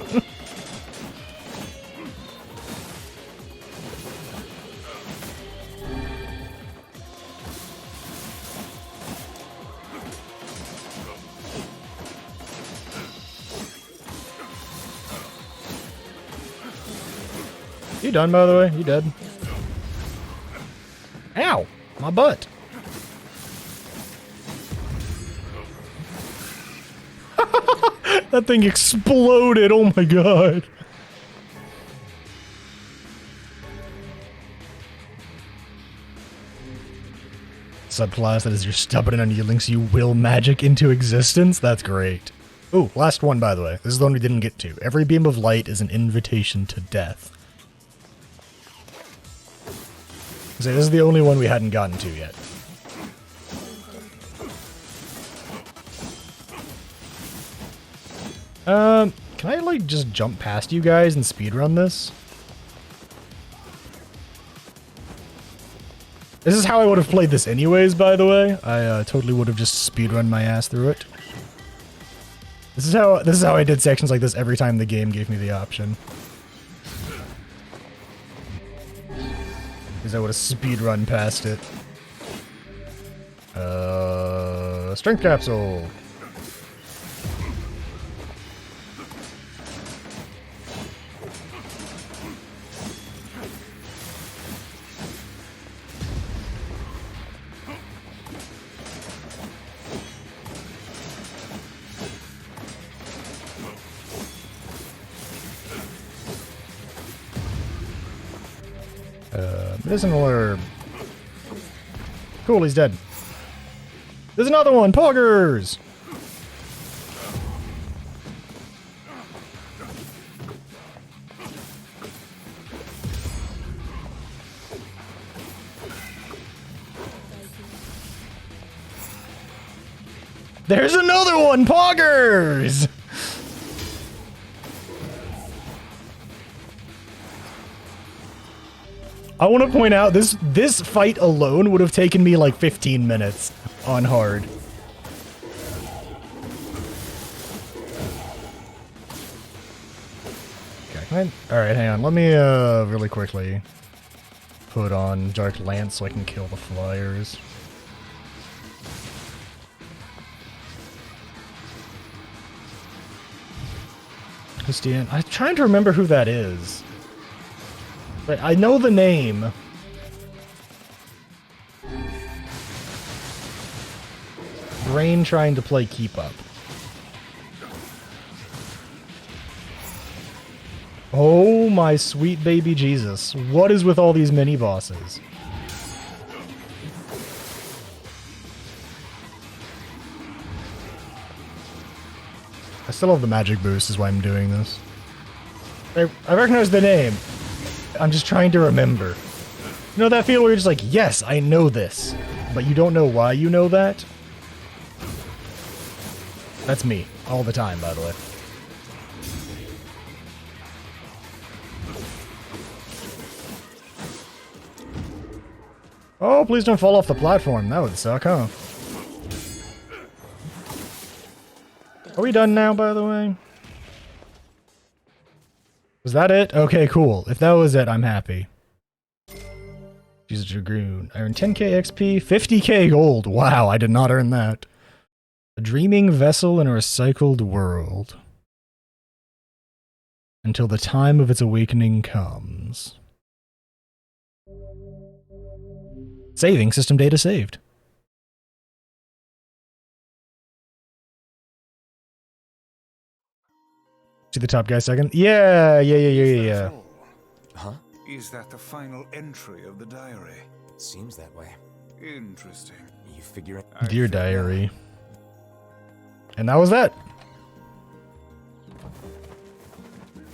You done, by the way? You dead? Ow! My butt! That thing exploded! Oh my god! Subclass that is your stubborn and unyielding, so you will magic into existence? That's great. Ooh, last one, by the way. This is the one we didn't get to. Every beam of light is an invitation to death. So this is the only one we hadn't gotten to yet. Can I, like, just jump past you guys and speedrun this? This is how I would have played this anyways, by the way. I totally would have just speedrun my ass through it. This is how I did sections like this every time the game gave me the option. Because I would have speedrun past it. Strength capsule. Medicinal herb. Cool, he's dead. There's another one! Poggers! There's another one! Poggers! I want to point out, this fight alone would have taken me like 15 minutes on hard. Okay, alright, hang on. Let me really quickly put on Dark Lance so I can kill the flyers. Christian, I'm trying to remember who that is. But I know the name. Brain trying to play keep up. Oh my sweet baby Jesus. What is with all these mini bosses? I still have the magic boost is why I'm doing this. I recognize the name. I'm just trying to remember. You know that feel where you're just like, yes, I know this, but you don't know why you know that? That's me, all the time, by the way. Oh, please don't fall off the platform. That would suck, huh? Are we done now, by the way? Was that it? Okay, cool. If that was it, I'm happy. She's a Dragoon. I earned 10k XP, 50k gold. Wow, I did not earn that. A dreaming vessel in a recycled world. Until the time of its awakening comes. Saving, system data saved. See the top guy second? Yeah. Huh? Is that the final entry of the diary? It seems that way. Interesting. You figure it? Dear diary. And that was that.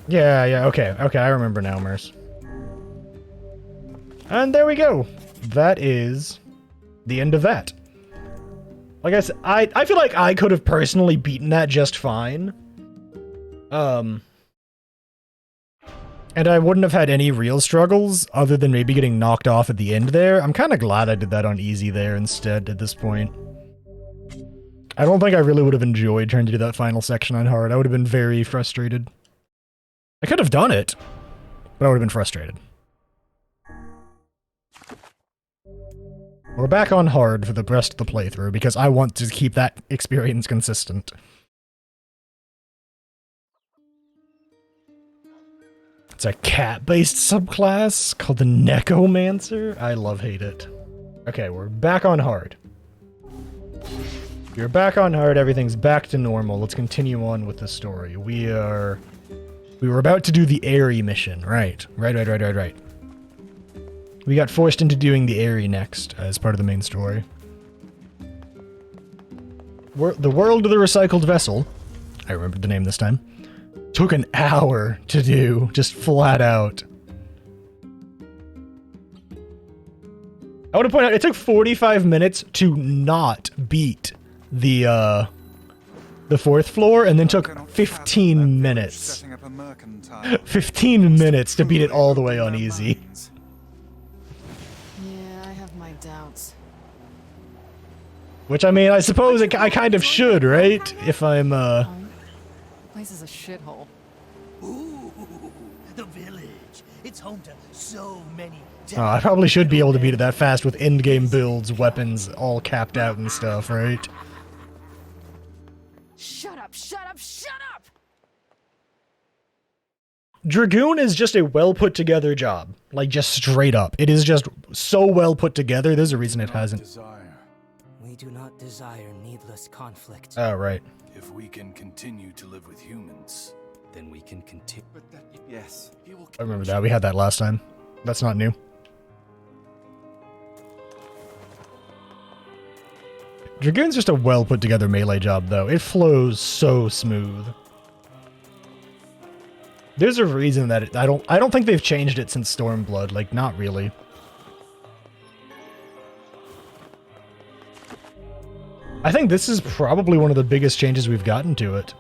Yeah, okay, I remember now, Merce. And there we go. That is the end of that. Like I said, I feel like I could have personally beaten that just fine. And I wouldn't have had any real struggles other than maybe getting knocked off at the end there. I'm kind of glad I did that on easy there instead at this point. I don't think I really would have enjoyed trying to do that final section on hard. I would have been very frustrated. I could have done it, but I would have been frustrated. We're back on hard for the rest of the playthrough because I want to keep that experience consistent. It's a cat-based subclass called the Necromancer. I hate it. Okay, we're back on hard. You're back on hard, everything's back to normal. Let's continue on with the story. We were about to do the Airy mission, right. We got forced into doing the Airy next as part of the main story. The World of the Recycled Vessel, I remembered the name this time, took an hour to do, just flat out. I want to point out, it took 45 minutes to not beat the 4th floor, and then took 15 minutes. 15 minutes to beat it all the way on easy. Yeah, I have my doubts. Which, I mean, I suppose I kind of should, right? If I'm, The place is a shithole. Ooh, the village. It's home to so many. I probably should be able to beat it that fast with in-game builds, weapons, all capped out and stuff, right? Shut up, shut up, shut up! Dragoon is just a well-put-together job. Like, just straight up. It is just so well put together, there's a reason it hasn't. We do not desire needless conflict. Oh, right. If we can continue to live with humans, Then we can continue. but that yes, he will. I remember that. We had that last time. That's not new. Dragoon's just a well-put-together melee job, though. It flows so smooth. There's a reason that I don't think they've changed it since Stormblood. Like, not really. I think this is probably one of the biggest changes we've gotten to it.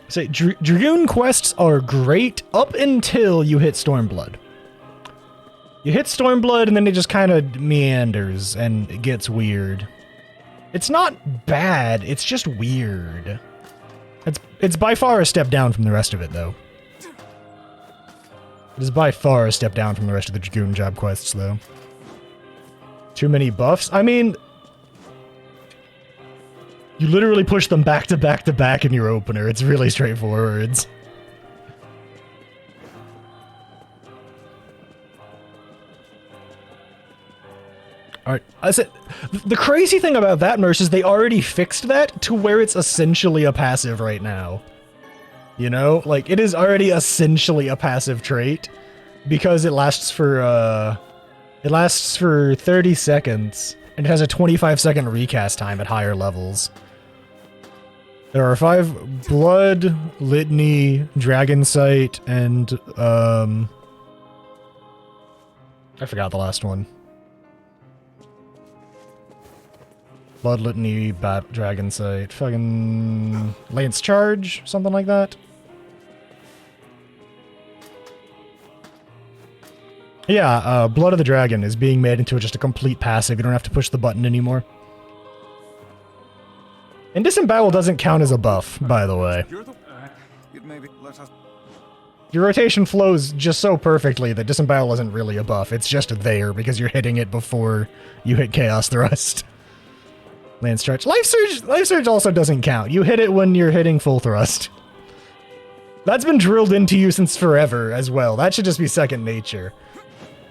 Say, Dragoon quests are great up until you hit Stormblood. You hit Stormblood and then it just kind of meanders and it gets weird. It's not bad, it's just weird. It's by far a step down from the rest of it, though. It is by far a step down from the rest of the Dragoon job quests, though. Too many buffs? I mean, you literally push them back to back to back in your opener. It's really straightforward. Alright, I said, the crazy thing about that, Merce, is they already fixed that to where it's essentially a passive right now. You know? Like, it is already essentially a passive trait, because it lasts for 30 seconds, and it has a 25-second recast time at higher levels. There are 5 Blood, Litany, Dragon Sight, and, I forgot the last one. Blood, Litany, Dragon Sight, fucking Lance Charge, something like that. Yeah, Blood of the Dragon is being made into just a complete passive. You don't have to push the button anymore. And Disembowel doesn't count as a buff, by the way. It maybe let us. Your rotation flows just so perfectly that Disembowel isn't really a buff. It's just there because you're hitting it before you hit Chaos Thrust. Lance Charge. Life Surge also doesn't count. You hit it when you're hitting full thrust. That's been drilled into you since forever as well. That should just be second nature.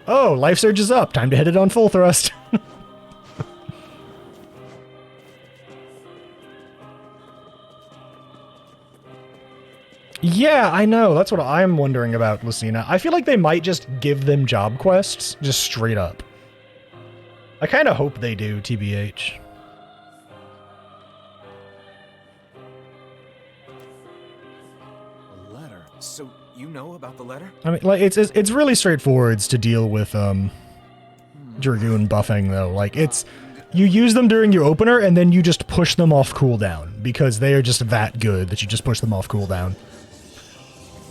Oh, Life Surge is up. Time to hit it on full thrust. Yeah, I know. That's what I'm wondering about Lucina. I feel like they might just give them job quests, just straight up. I kind of hope they do, TBH. A letter. So you know about the letter? I mean, like it's really straightforward to deal with Dragoon buffing though. Like you use them during your opener and then you just push them off cooldown because they are just that good that you just push them off cooldown.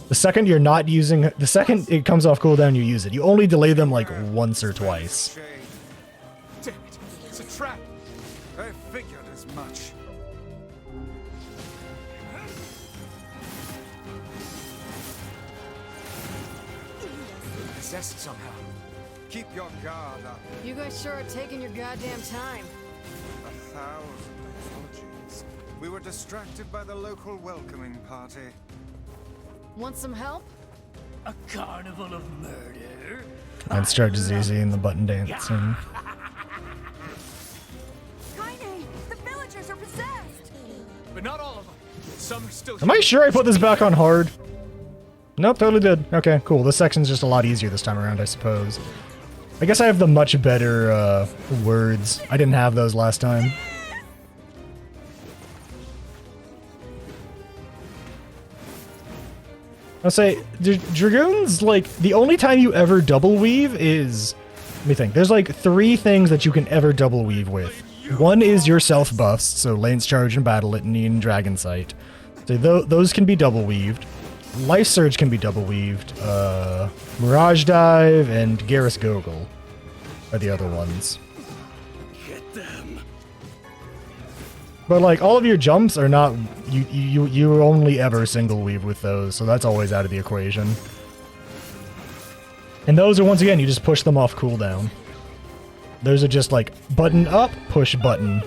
The second you're not using, the second it comes off cooldown, you use it. You only delay them like once or twice. Damn it! It's a trap. I figured as much. Possessed somehow. Keep your guard up. You guys sure are taking your goddamn time. 1,000 apologies. We were distracted by the local welcoming party. Want some help? A carnival of murder? Lance Charge is easy and the button dancing. Kaine, the villagers are possessed! But not all of them. Some are still. Am I sure I put this back on hard? Nope, totally did. Okay, cool. This section's just a lot easier this time around, I suppose. I guess I have the much better words. I didn't have those last time. I'll say, Dragoons, like, the only time you ever double weave is... Let me think. There's like 3 things that you can ever double weave with. One is your self buffs, so Lance Charge and Battle Litany and Dragon Sight. So those can be double weaved. Life Surge can be double weaved. Mirage Dive and Garrus Gogol are the other ones. Get them. But like all of your jumps are not you only ever single weave with those, so that's always out of the equation. And those are once again you just push them off cooldown. Those are just like button up, push button.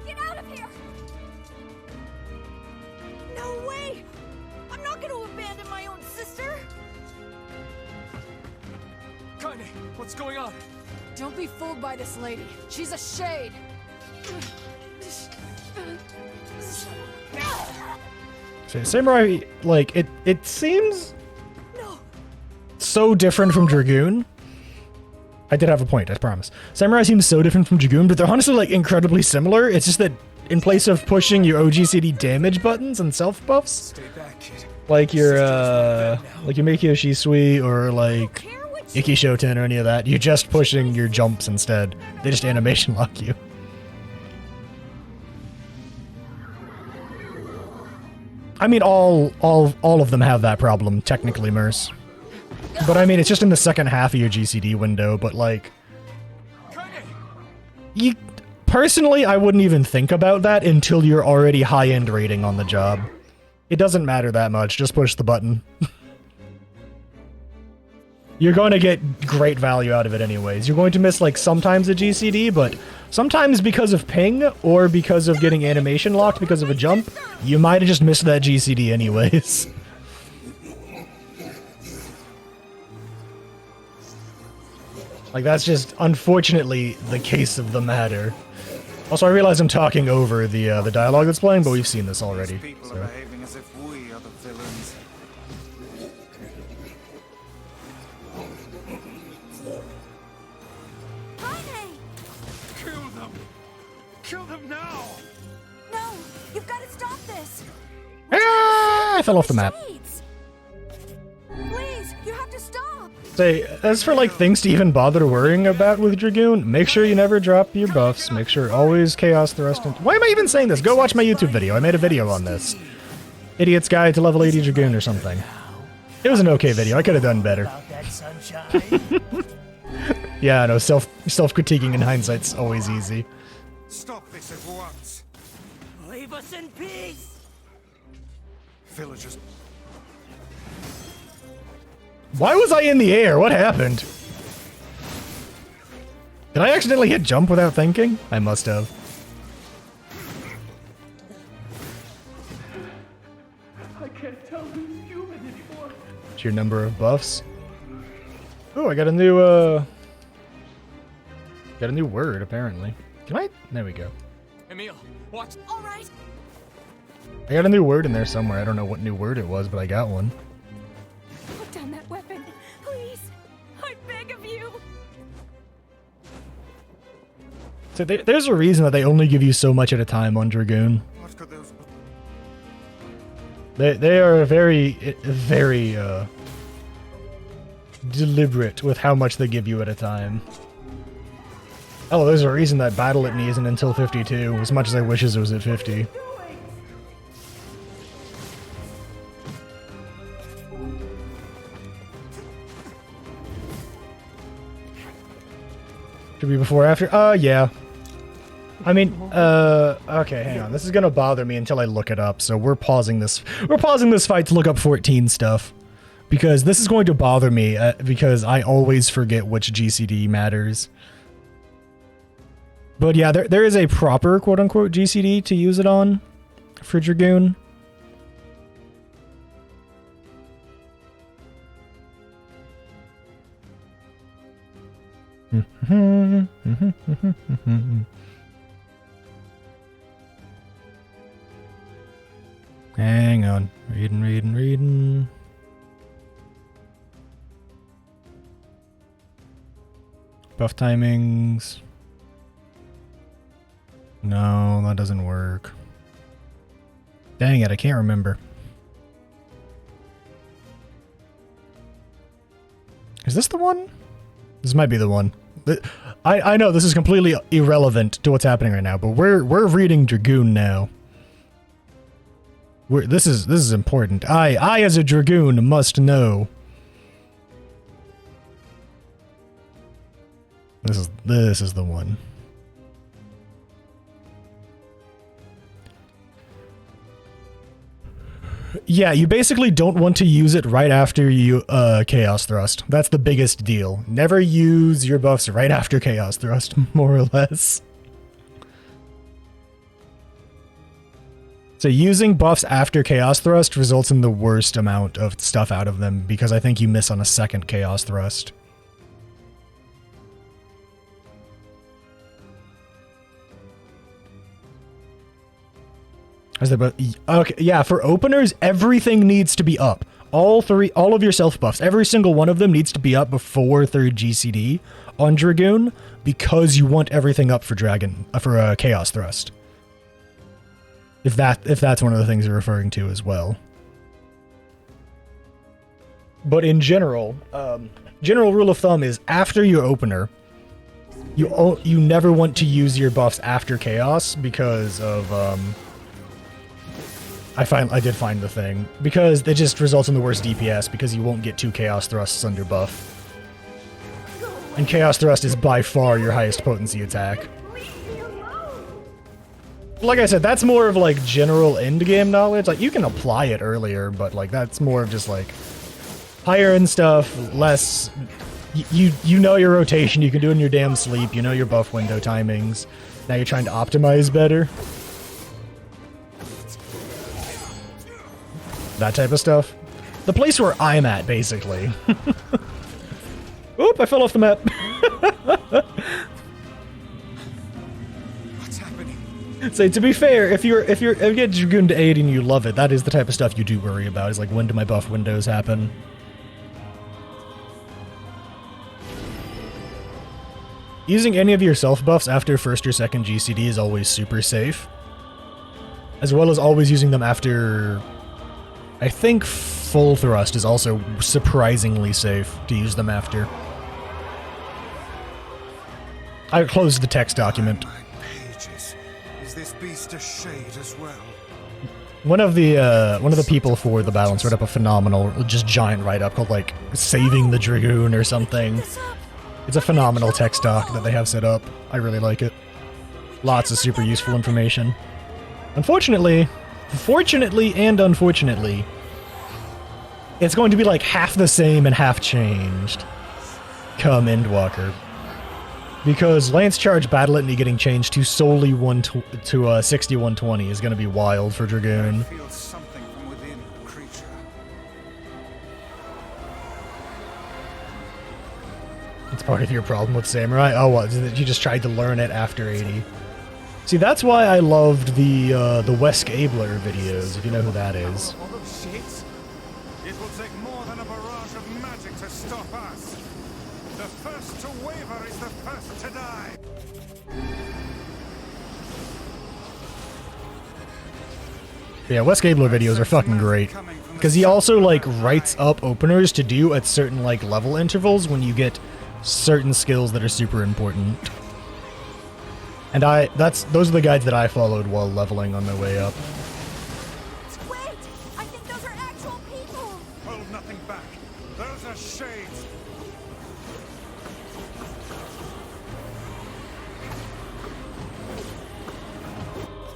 Get out of here! No way! I'm not going to abandon my own sister! Kaine, what's going on? Don't be fooled by this lady. She's a shade. So Samurai, like, it seems No! so different from Dragoon. I did have a point, I promise. Samurai seems so different from Dragoon, but they're honestly, like, incredibly similar. It's just that in place of pushing your OGCD damage buttons and self buffs, Stay back, kid. like your Mikio Shisui or like Care what Iki Shoten or any of that, you're just pushing your jumps instead. They just animation lock you. I mean, all of them have that problem, technically, Merce. But I mean, it's just in the second half of your GCD window, but like... Kaine! Personally, I wouldn't even think about that until you're already high-end rating on the job. It doesn't matter that much, just push the button. You're going to get great value out of it anyways. You're going to miss, like, sometimes a GCD, but sometimes because of ping, or because of getting animation locked because of a jump, you might have just missed that GCD anyways. Like, that's just, unfortunately, the case of the matter. Also, I realize I'm talking over the dialogue that's playing, but we've seen this already. These people So. are behaving as if we are the villains. Kaine! Kill them! Kill them now! No! You've got to stop this! Ah, I fell off the map. Shades! Please, you have to stop! Say, as for like things to even bother worrying about with Dragoon, make sure you never drop your buffs. Make sure always Chaos Thrust. Why am I even saying this? Go watch my YouTube video. I made a video on this. Idiot's Guide to Level 80 Dragoon or something. It was an okay video. I could have done better. About that sunshine. Yeah, no, self-critiquing in hindsight's always easy. Stop this at once. Leave us in peace. Villagers. Why was I in the air? What happened? Did I accidentally hit jump without thinking? I must have. I can't tell who's human anymore. What's your number of buffs? Oh, I got a new, got a new word, apparently. Can I? There we go. Emil, watch. All right. I got a new word in there somewhere. I don't know what new word it was, but I got one. Put down that weapon, please. I beg of you. So there's a reason that they only give you so much at a time on Dragoon. What could those... They are very deliberate with how much they give you at a time. Oh, there's a reason that Battle Litany isn't until 52, as much as I wish it was at 50. Should be before or after? Yeah. I mean, okay, hang on. This is gonna bother me until I look it up, so we're pausing this. We're pausing this fight to look up 14 stuff. Because this is going to bother me, because I always forget which GCD matters. But yeah, there is a proper quote-unquote GCD to use it on for Dragoon. Hang on. Reading. Buff timings. No, that doesn't work. Dang it, I can't remember. Is this the one? This might be the one. I know this is completely irrelevant to what's happening right now, but we're reading Dragoon now. This is important. I as a Dragoon must know. This is the one. Yeah, you basically don't want to use it right after you Chaos Thrust. That's the biggest deal. Never use your buffs right after Chaos Thrust, more or less. So using buffs after Chaos Thrust results in the worst amount of stuff out of them, because I think you miss on a second Chaos Thrust. Okay, yeah, for openers, everything needs to be up. All of your self buffs, every single one of them needs to be up before 3rd GCD on Dragoon, because you want everything up for Chaos Thrust. If that's one of the things you're referring to as well. But in general, general rule of thumb is after your opener, you never want to use your buffs after Chaos because of I did find the thing. Because it just results in the worst DPS, because you won't get 2 Chaos Thrusts under buff. And Chaos Thrust is by far your highest potency attack. Like I said, that's more of like general endgame knowledge. Like you can apply it earlier, but like that's more of just like higher end stuff, less you know your rotation, you can do it in your damn sleep, you know your buff window timings. Now you're trying to optimize better. That type of stuff. The place where I'm at, basically. Oop, I fell off the map. What's happening? So to be fair, if you get Dragoon to 80 and you love it, that is the type of stuff you do worry about. Is like, when do my buff windows happen? Using any of your self buffs after 1st or 2nd GCD is always super safe. As well as always using them after... I think full thrust is also surprisingly safe to use them after. I closed the text document. My pages. Is this beast a shade as well? One of the people for the balance wrote up a phenomenal, just giant write-up called like "Saving the Dragoon" or something. It's a phenomenal text doc that they have set up. I really like it. Lots of super useful information. Unfortunately, fortunately and unfortunately, it's going to be like half the same and half changed come Endwalker. Because Lance Charge Battle Litany getting changed to solely 6120 is going to be wild for Dragoon. Feel something from within the creature. It's part of your problem with Samurai. Oh, what? You just tried to learn it after 80. See, that's why I loved the Wes Gabler videos, if you know who that is. All those shades? It will take more than a barrage of magic to stop us. The first to waver is the first to die. Yeah, Wes Gabler videos are fucking great. Because he also, like, writes up openers to do at certain, like, level intervals when you get certain skills that are super important. And those are the guides that I followed while leveling on my way up. Wait! I think those are actual people! Hold nothing back. Those are shades.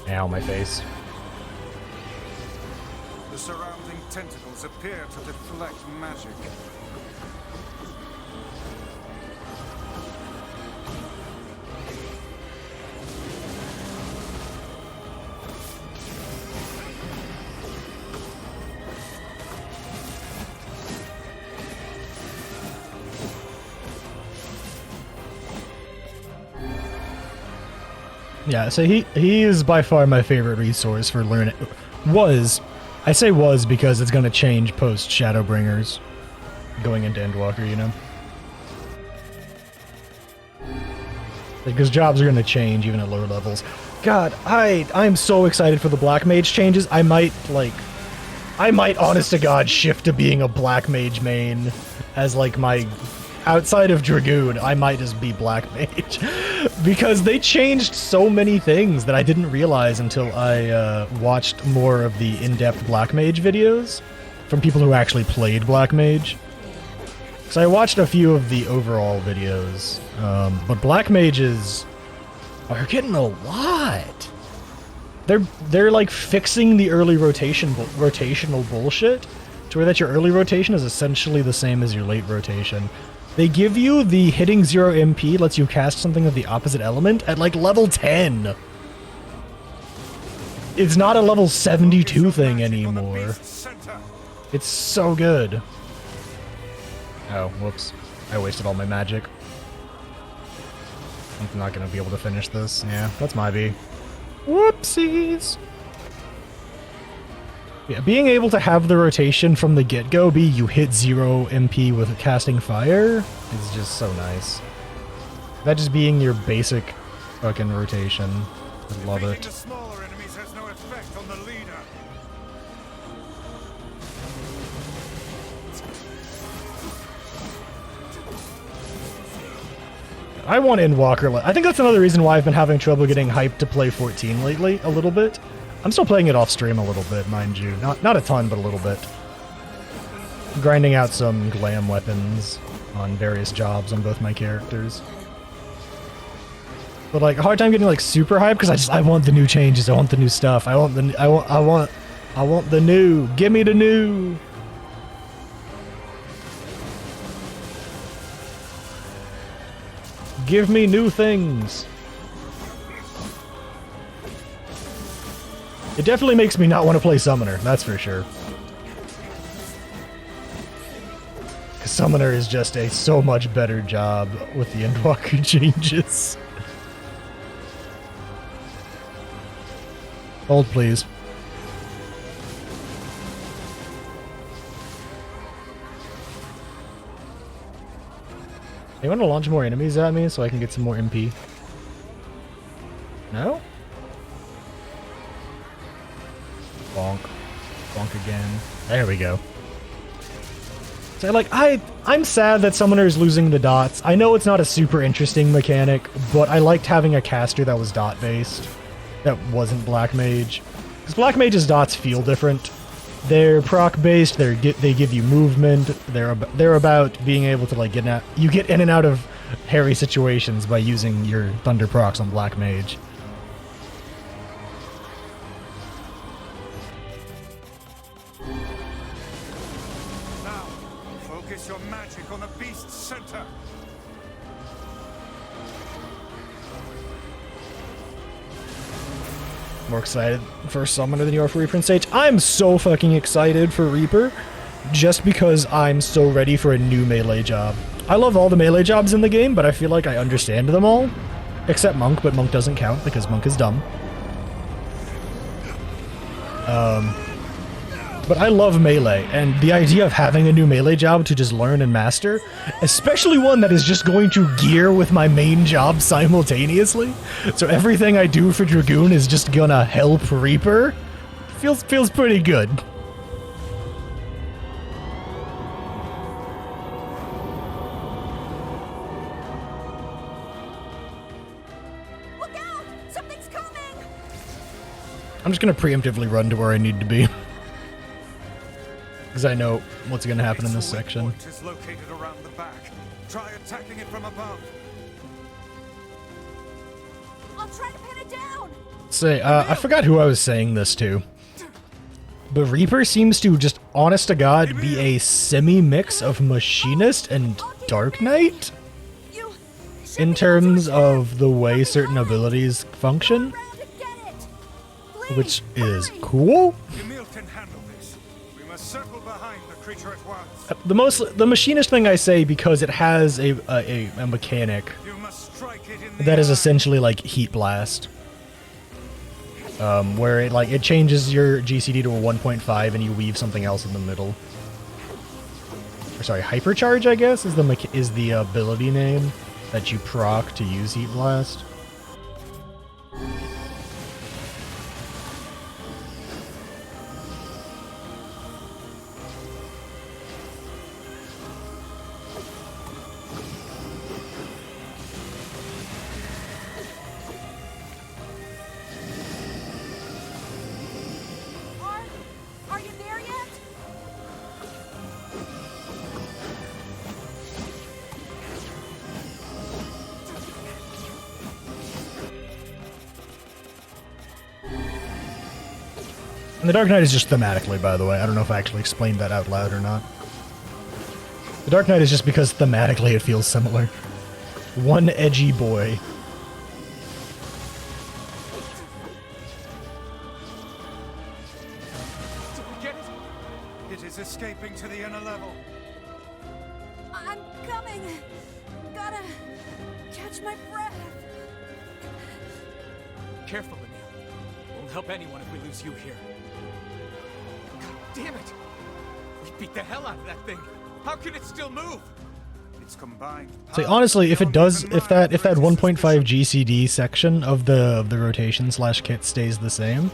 Ow, my face. The surrounding tentacles appear to deflect magic. Yeah, so he is by far my favorite resource for learning. I say was because it's going to change post Shadowbringers going into Endwalker, you know? Because jobs are going to change even at lower levels. God, I'm so excited for the Black Mage changes. I might honest to God shift to being a Black Mage main as like my... Outside of Dragoon, I might just be Black Mage. Because they changed so many things that I didn't realize until I watched more of the in-depth Black Mage videos from people who actually played Black Mage. So I watched a few of the overall videos, but Black Mages are getting a lot. They're like fixing the early rotational bullshit to where that your early rotation is essentially the same as your late rotation. They give you the hitting 0 MP lets you cast something of the opposite element at like level 10. It's not a level 72 thing anymore. It's so good. Oh, whoops. I wasted all my magic. I'm not gonna be able to finish this. Yeah, that's my B. Whoopsies! Yeah, being able to have the rotation from the get-go be you hit 0 MP with casting fire is just so nice. That just being your basic fucking rotation. I love it. The smaller enemies has no effect on the leader. I want Endwalker. I think that's another reason why I've been having trouble getting hyped to play 14 lately, a little bit. I'm still playing it off stream a little bit, mind you. Not a ton, but a little bit. Grinding out some glam weapons on various jobs on both my characters. But like a hard time getting like super hyped because I want the new changes. I want the new stuff. I want the new. Give me the new. Give me new things. It definitely makes me not want to play Summoner, that's for sure. Because Summoner is just a so much better job with the Endwalker changes. Hold, please. You want to launch more enemies at me so I can get some more MP? No? Bonk. Bonk again. There we go. So like, I'm sad that Summoner is losing the dots. I know it's not a super interesting mechanic, but I liked having a caster that was dot-based. That wasn't Black Mage. Because Black Mage's dots feel different. They're proc based. They give you movement. They're about being able to like get in and out of hairy situations by using your thunder procs on Black Mage. Now, focus your magic on the beast's center. More excited for Summoner than you are for Reaper in stage. I'm so fucking excited for Reaper, just because I'm so ready for a new melee job. I love all the melee jobs in the game, but I feel like I understand them all. Except Monk, but Monk doesn't count because Monk is dumb. But I love melee, and the idea of having a new melee job to just learn and master, especially one that is just going to gear with my main job simultaneously, so everything I do for Dragoon is just gonna help Reaper, feels pretty good. Look out! Something's coming! I'm just gonna preemptively run to where I need to be. Because I know what's going to happen in this section. Point is located around the back. Try attacking it from above. I'll try to pin it down! Say, I forgot who I was saying this to. But Reaper seems to just, honest to God, be a semi-mix of Machinist and Dark Knight? You In terms of the way certain abilities function, around and get it! Please, which is hurry. cool. Emil can handle this. We must circle behind the creature at once. The Machinist thing I say because it has a mechanic You must strike it in the that is eye. essentially like Heat Blast. Where it changes your GCD to a 1.5 and you weave something else in the middle. Or sorry, Hypercharge, I guess, is the ability name that you proc to use Heat Blast. Are you there yet? And the Dark Knight is just thematically, by the way. I don't know if I actually explained that out loud or not. The Dark Knight is just because thematically it feels similar. One edgy boy. Did we get it? It is escaping to the inner level. I'm coming. Gotta catch my breath. Careful, Emil. Won't help anyone if we lose you here. God damn it! We beat the hell out of that thing. How can it still move? It's combined. So honestly, if it does, if that 1.5 GCD section of the rotation / kit stays the same,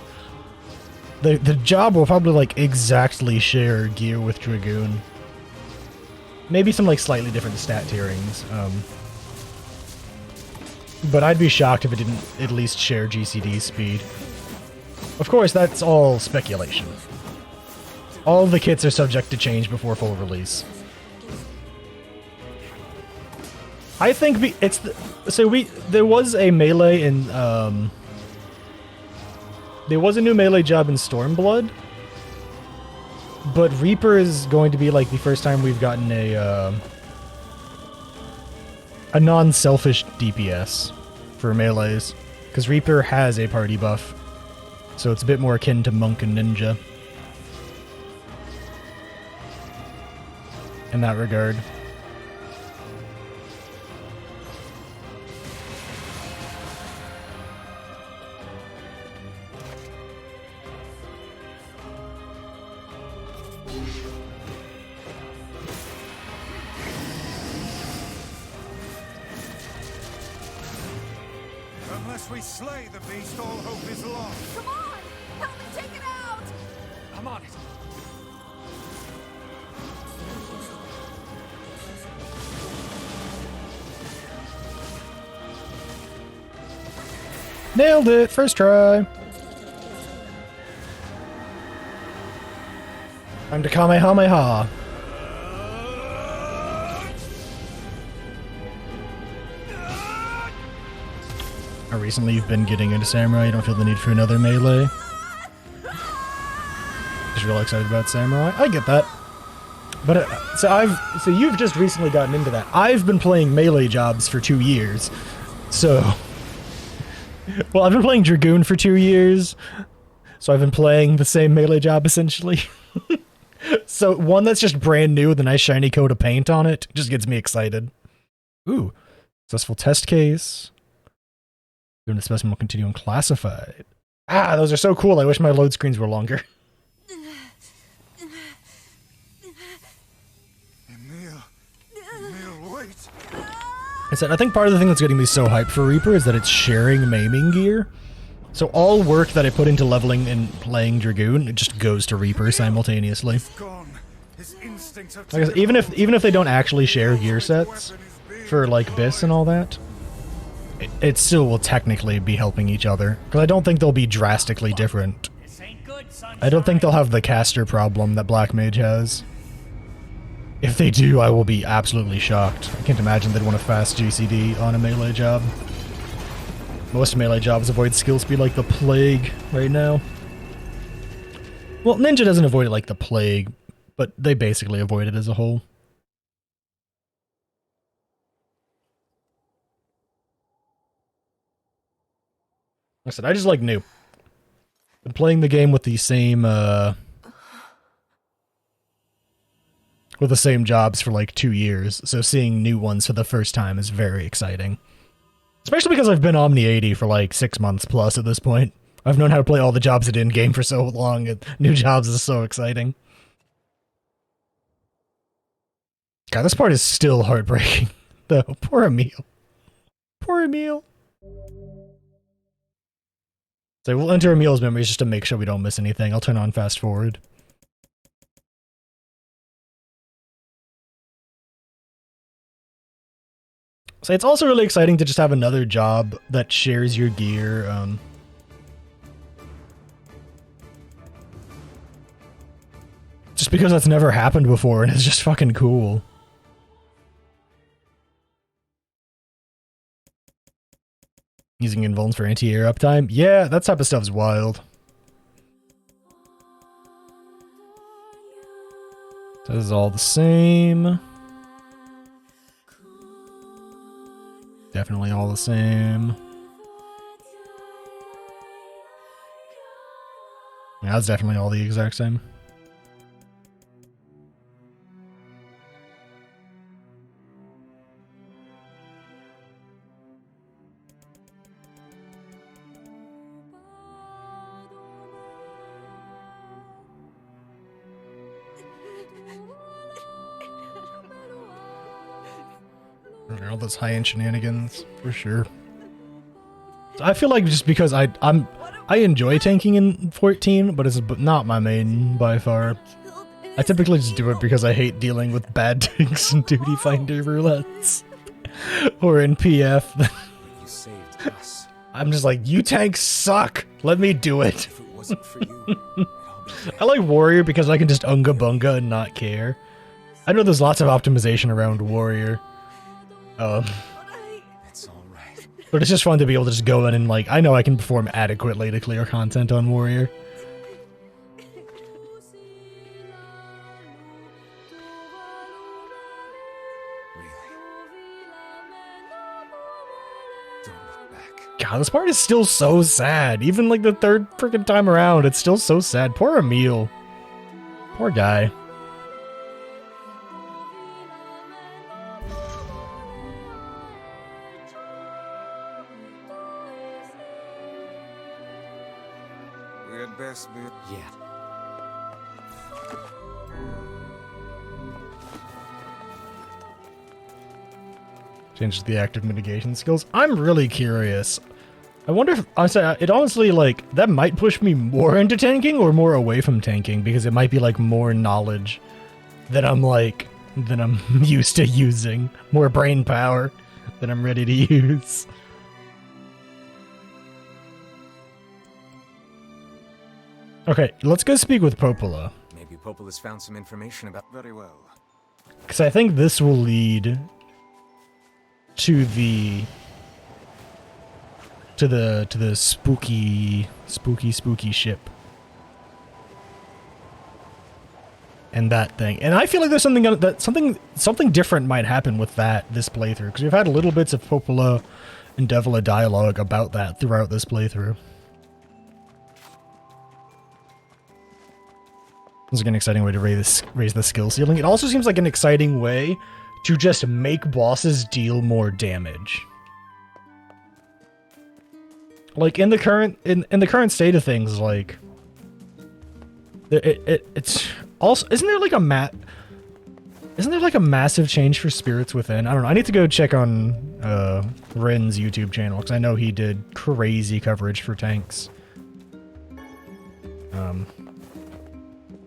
the job will probably like exactly share gear with Dragoon. Maybe some like slightly different stat tierings. But I'd be shocked if it didn't at least share GCD speed. Of course, that's all speculation. All the kits are subject to change before full release. I think there was a melee in there was a new melee job in Stormblood, but Reaper is going to be like the first time we've gotten a non-selfish DPS for melees, because Reaper has a party buff, so it's a bit more akin to Monk and Ninja in that regard. Unless we slay the beast, all hope is lost. Come on! Help me take it out! I'm on it. Nailed it! First try! Time to Kamehameha. Recently you've been getting into Samurai, you don't feel the need for another melee. Just real excited about Samurai. I get that. But so you've just recently gotten into that. I've been playing melee jobs for 2 years. So well, I've been playing Dragoon for 2 years. So I've been playing the same melee job essentially. So one that's just brand new with a nice shiny coat of paint on it just gets me excited. Ooh. Successful test case. Doing the specimen will continue unclassified. Ah, those are so cool. I wish my load screens were longer. Emil, wait. I think part of the thing that's getting me so hyped for Reaper is that it's sharing maiming gear. So all work that I put into leveling and playing Dragoon, it just goes to Reaper simultaneously. Like I said, even if they don't actually share gear sets for like Biss and all that, it still will technically be helping each other. Because I don't think they'll be drastically different. I don't think they'll have the caster problem that Black Mage has. If they do, I will be absolutely shocked. I can't imagine they'd want a fast GCD on a melee job. Most melee jobs avoid skill speed like the plague right now. Well, Ninja doesn't avoid it like the plague, but they basically avoid it as a whole. Like I said, I just like new. Been playing the game with the same jobs for like 2 years, so seeing new ones for the first time is very exciting. Especially because I've been Omni 80 for like 6 months plus at this point. I've known how to play all the jobs at in-game for so long, and new jobs is so exciting. God, this part is still heartbreaking, though. Poor Emil. Poor Emil. So we'll enter Emil's memories just to make sure we don't miss anything. I'll turn on fast forward. So it's also really exciting to just have another job that shares your gear. Just because that's never happened before and it's just fucking cool. Using invulns for anti-air uptime? Yeah, that type of stuff's wild. So this is all the same. Definitely all the same. Yeah, that's definitely all the exact same. All those high-end shenanigans, for sure. So I feel like just because I enjoy tanking in 14, but it's not my main by far. I typically just do it because I hate dealing with bad tanks and duty finder roulettes. Or in PF. You saved us. I'm just like, you tanks suck! Let me do it! If it wasn't for you, it'd all be I like Warrior because I can just unga bunga and not care. I know there's lots of optimization around Warrior. It's all right. But it's just fun to be able to just go in and like, I know I can perform adequately to clear content on Warrior. God, this part is still so sad. Even like the third freaking time around, it's still so sad. Poor Emil. Poor guy. We had best be. Yeah. Changes the active mitigation skills. I'm really curious. I wonder if I say it honestly, like, that might push me more into tanking or more away from tanking, because it might be like more knowledge that I'm used to using, more brain power that I'm ready to use. Okay, let's go speak with Popola. Maybe Popola's found some information about... Very well. Because I think this will lead to the spooky ship. And that thing. And I feel like there's something different might happen with this playthrough, because we've had little bits of Popola and Devila dialogue about that throughout this playthrough. This is like an exciting way to raise the skill ceiling. It also seems like an exciting way to just make bosses deal more damage. Like in the current state of things, like it's also, isn't there like a massive change for Spirits Within? I don't know. I need to go check on Rin's YouTube channel, because I know he did crazy coverage for tanks.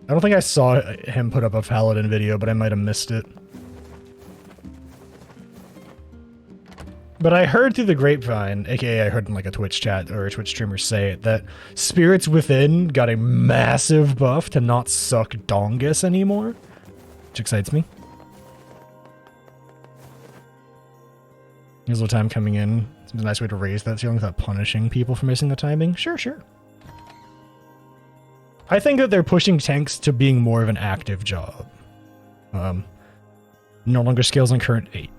I don't think I saw him put up a Paladin video, but I might have missed it. But I heard through the grapevine, aka I heard in like a Twitch chat or a Twitch streamer say it, that Spirits Within got a massive buff to not suck Dongus anymore, which excites me. Here's a little time coming in. Seems a nice way to raise that ceiling without punishing people for missing the timing. Sure, sure. I think that they're pushing tanks to being more of an active job. No longer scales on current 8.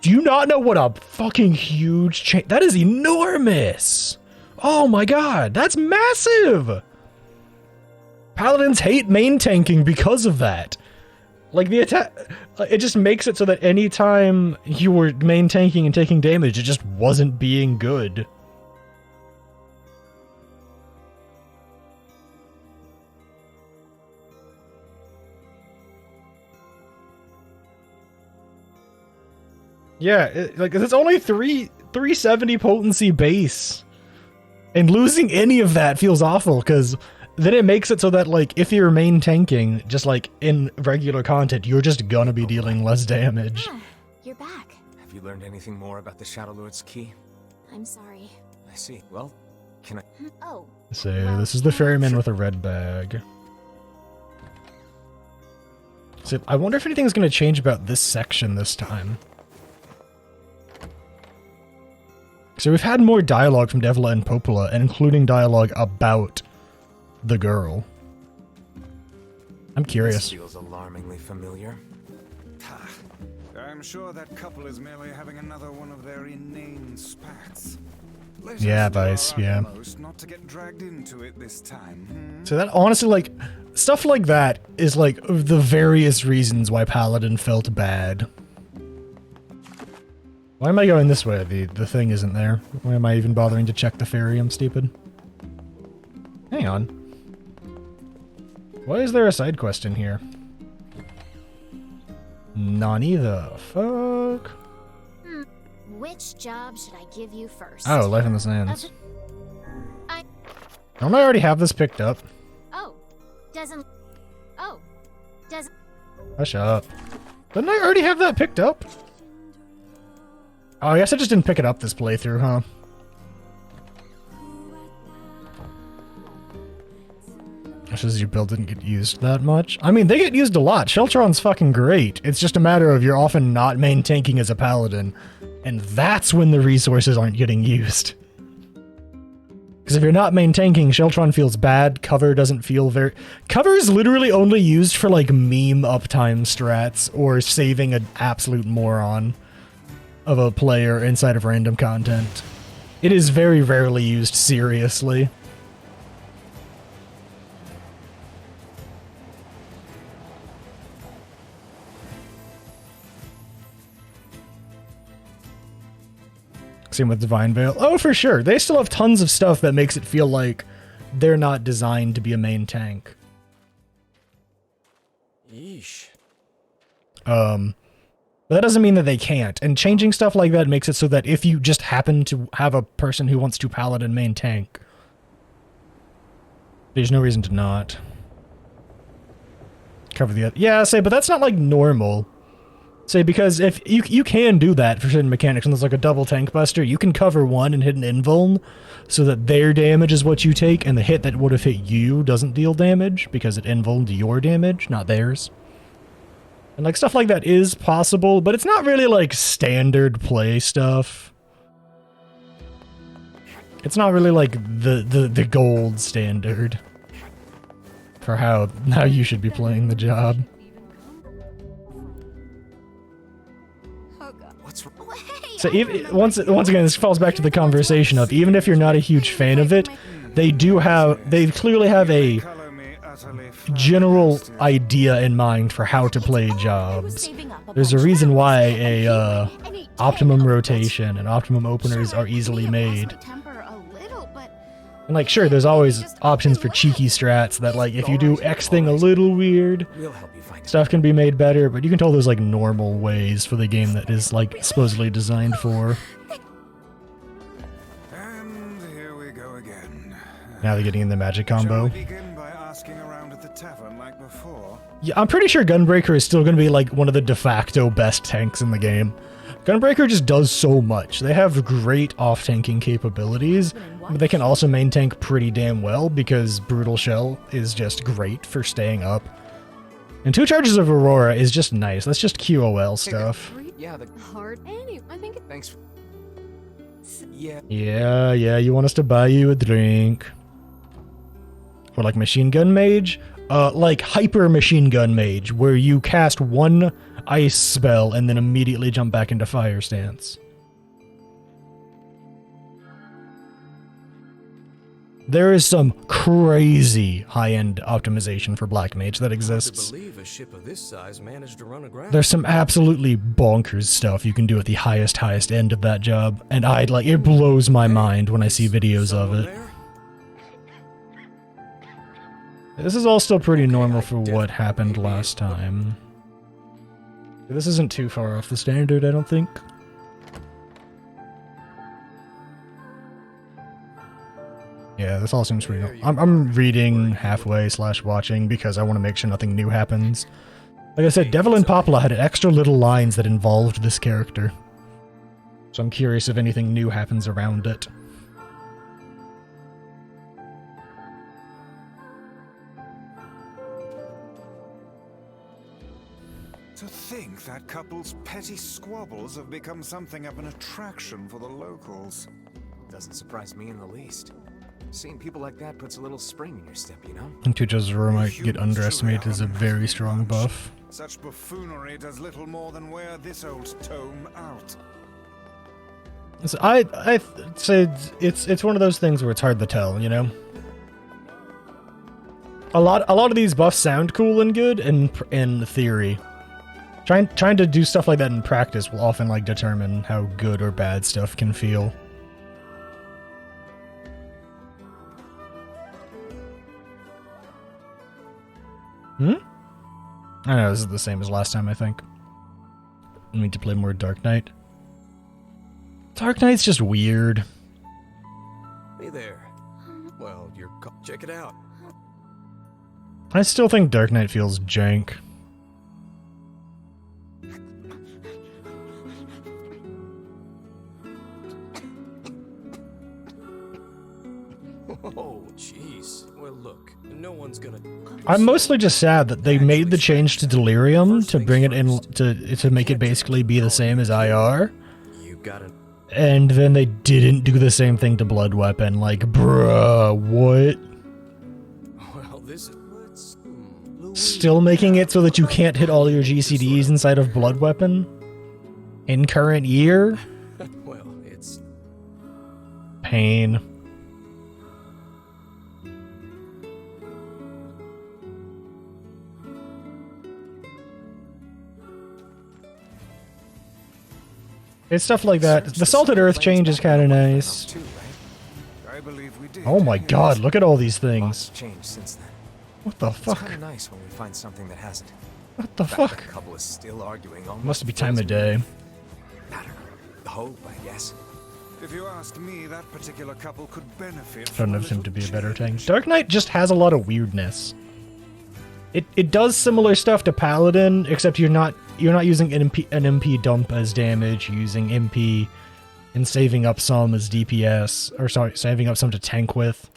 Do you not know what a fucking huge change? That is enormous! Oh my god, that's massive! Paladins hate main tanking because of that. Like, the attack, it just makes it so that anytime you were main tanking and taking damage, it just wasn't being good. Yeah, it's only 370 potency base. And losing any of that feels awful, because then it makes it so that, like, if you're main tanking, just like in regular content, you're just gonna be dealing less damage. Ah, you're back. Have you learned anything more about the Shadow Lord's key? I'm sorry. I see. Well, can I... Oh. So, this is the ferryman with a red bag. So, I wonder if anything's gonna change about this section this time. So we've had more dialogue from Devila and Popola, and including dialogue about the girl. I'm curious. This feels alarmingly familiar. I'm sure that couple is merely having another one of their inane spats. Let Yeah, us do Vice, our yeah. utmost not to get dragged into it this time. So that, honestly, like, stuff like that is like the various reasons why Paladin felt bad. Why am I going this way? The thing isn't there. Why am I even bothering to check the ferry? I'm stupid. Hang on. Why is there a side quest in here? Nani the fuck? Which job should I give you first? Oh, Life in the Sands. I... Don't I already have this picked up? Oh. Doesn't... Oh. Doesn't... Hush up. Didn't I already have that picked up? Oh, I guess I just didn't pick it up this playthrough, huh? Just as your build didn't get used that much. I mean, they get used a lot. Sheltron's fucking great. It's just a matter of you're often not main tanking as a paladin, and that's when the resources aren't getting used. Because if you're not main tanking, Sheltron feels bad, cover doesn't feel very... Cover is literally only used for, like, meme uptime strats, or saving an absolute moron of a player inside of random content. It is very rarely used seriously. Same with Divine Veil. Oh, for sure. They still have tons of stuff that makes it feel like they're not designed to be a main tank. Yeesh. But that doesn't mean that they can't. And changing stuff like that makes it so that if you just happen to have a person who wants to paladin main tank, there's no reason to not. Cover the other. Yeah, but that's not like normal. Say, because if you can do that for certain mechanics, and there's like a double tank buster, you can cover one and hit an invuln, so that their damage is what you take, and the hit that would have hit you doesn't deal damage, because it invulned your damage, not theirs. And like stuff like that is possible, but it's not really like standard play stuff. It's not really like the gold standard for how you should be playing the job. So once again, this falls back to the conversation of, even if you're not a huge fan of it, they clearly have a general idea in mind for how to play jobs. There's a reason why a optimum rotation and optimum openers are easily made. And like, sure, there's always options for cheeky strats that, like, if you do X thing a little weird, stuff can be made better, but you can tell there's like normal ways for the game that is like supposedly designed for. And here we go again. Now they're getting in the magic combo. Shall we begin by asking around at the tavern like before? Yeah, I'm pretty sure Gunbreaker is still going to be like one of the de facto best tanks in the game. Gunbreaker just does so much. They have great off-tanking capabilities, but they can also main tank pretty damn well because Brutal Shell is just great for staying up. And 2 charges of Aurora is just nice. That's just QOL stuff. Yeah, the Hard. Anyway, I think thanks. Yeah. Yeah, you want us to buy you a drink. Or like Machine Gun Mage? Like Hyper Machine Gun Mage, where you cast 1 ice spell and then immediately jump back into fire stance. There is some crazy high-end optimization for Black Mage that exists. Believe a ship of this size managed to run aground. There's some absolutely bonkers stuff you can do at the highest end of that job, and it blows my mind when I see videos of it. This is all still pretty normal for what happened last time. This isn't too far off the standard, I don't think. Yeah, this all seems pretty normal. I'm reading halfway / watching because I want to make sure nothing new happens. Like I said, Devil and Popla had extra little lines that involved this character. So I'm curious if anything new happens around it. To think that couple's petty squabbles have become something of an attraction for the locals. Doesn't surprise me in the least. Seeing people like that puts a little spring in your step, you know? And Tucho's Aurora might get underestimated as a very strong buff. Such buffoonery does little more than wear this old tome out. So I'd say it's one of those things where it's hard to tell, you know? A lot of these buffs sound cool and good in theory. Trying to do stuff like that in practice will often like determine how good or bad stuff can feel. I know this is the same as last time, I think. I need to play more Dark Knight. Dark Knight's just weird. Hey there. Well, check it out. I still think Dark Knight feels jank. Oh, jeez. Well, look, no one's gonna. I'm mostly just sad that they made the change to Delirium to bring it in to make it basically be the same as IR. You gotta. And then they didn't do the same thing to Blood Weapon. Like, bruh, what? Well, this is. Still making it so that you can't hit all your GCDs inside of Blood Weapon? In current year? Well, it's. Pain. It's stuff like that. The Salted Earth change is kind of nice. Too, right? I believe we did. Oh my god, look at all these things. Lots changed since then. What the It's fuck? kind of nice when we find something that hasn't. What the In fact, fuck? The couple is still arguing. Almost Must be time of fills me day. with, I don't know, the hope, I guess. If you ask me, that particular couple could benefit I from don't a know him to be a little better tank. change. Dark Knight just has a lot of weirdness. It does similar stuff to Paladin, except you're not you're not using an MP dump as damage, you're using MP and saving up some as DPS, or sorry, saving up some to tank with.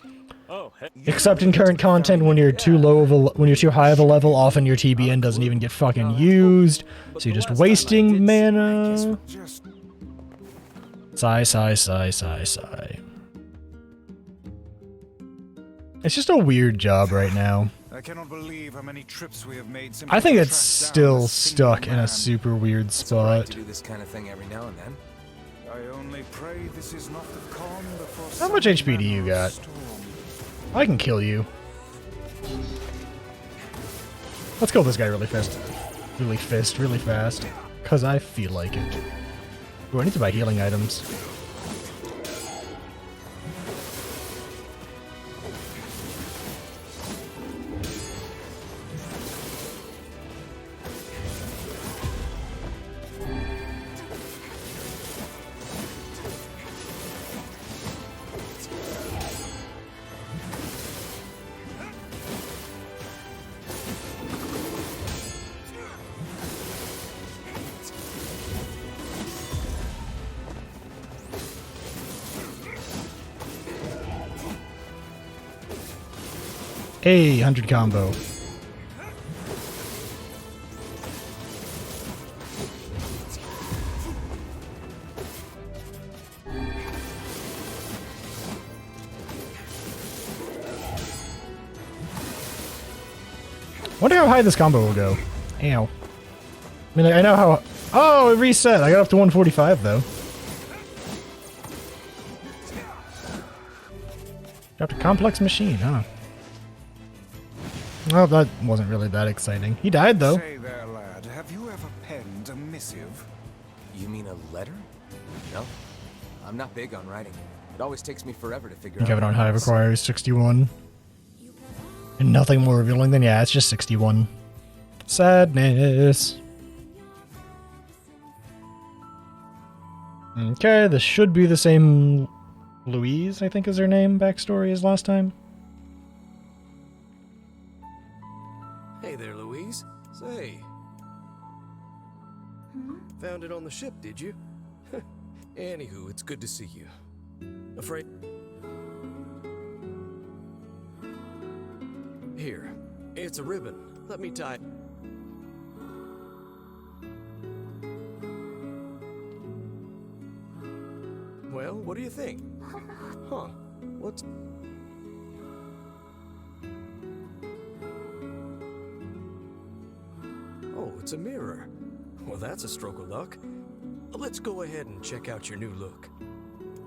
Except in current content, when you're too high of a level, often your TBN doesn't even get fucking used, so you're just wasting mana. Sigh, sigh, sigh, sigh, sigh. It's just a weird job right now. I cannot believe how many trips we have made. I think it's still stuck in a super weird spot. To do this kind of thing every now and then. I only pray this is not the calm before How much HP do you got? storm. I can kill you. Let's kill this guy really fast. Really fast. Because I feel like it. Ooh, I need to buy healing items. Hey, 100 combo. Wonder how high this combo will go. Ow. I mean, I know how... Oh, it reset. I got up to 145, though. Dropped a complex machine, huh? Well, that wasn't really that exciting. He died, though. Say there, lad, have you ever penned a missive? You mean a letter? No. I'm not big on writing. It always takes me forever to figure Kevin out. on high requires 61. And nothing more revealing than, yeah, it's just 61. Sadness. Okay, this should be the same Louise, I think is her name, backstory as last time. Hey there, Louise. Say. Found it on the ship, did you? Anywho, it's good to see you. Afraid... Here. It's a ribbon. Let me tie it. Well, what do you think? Huh. What's... Oh, it's a mirror. Well, that's a stroke of luck. Let's go ahead and check out your new look.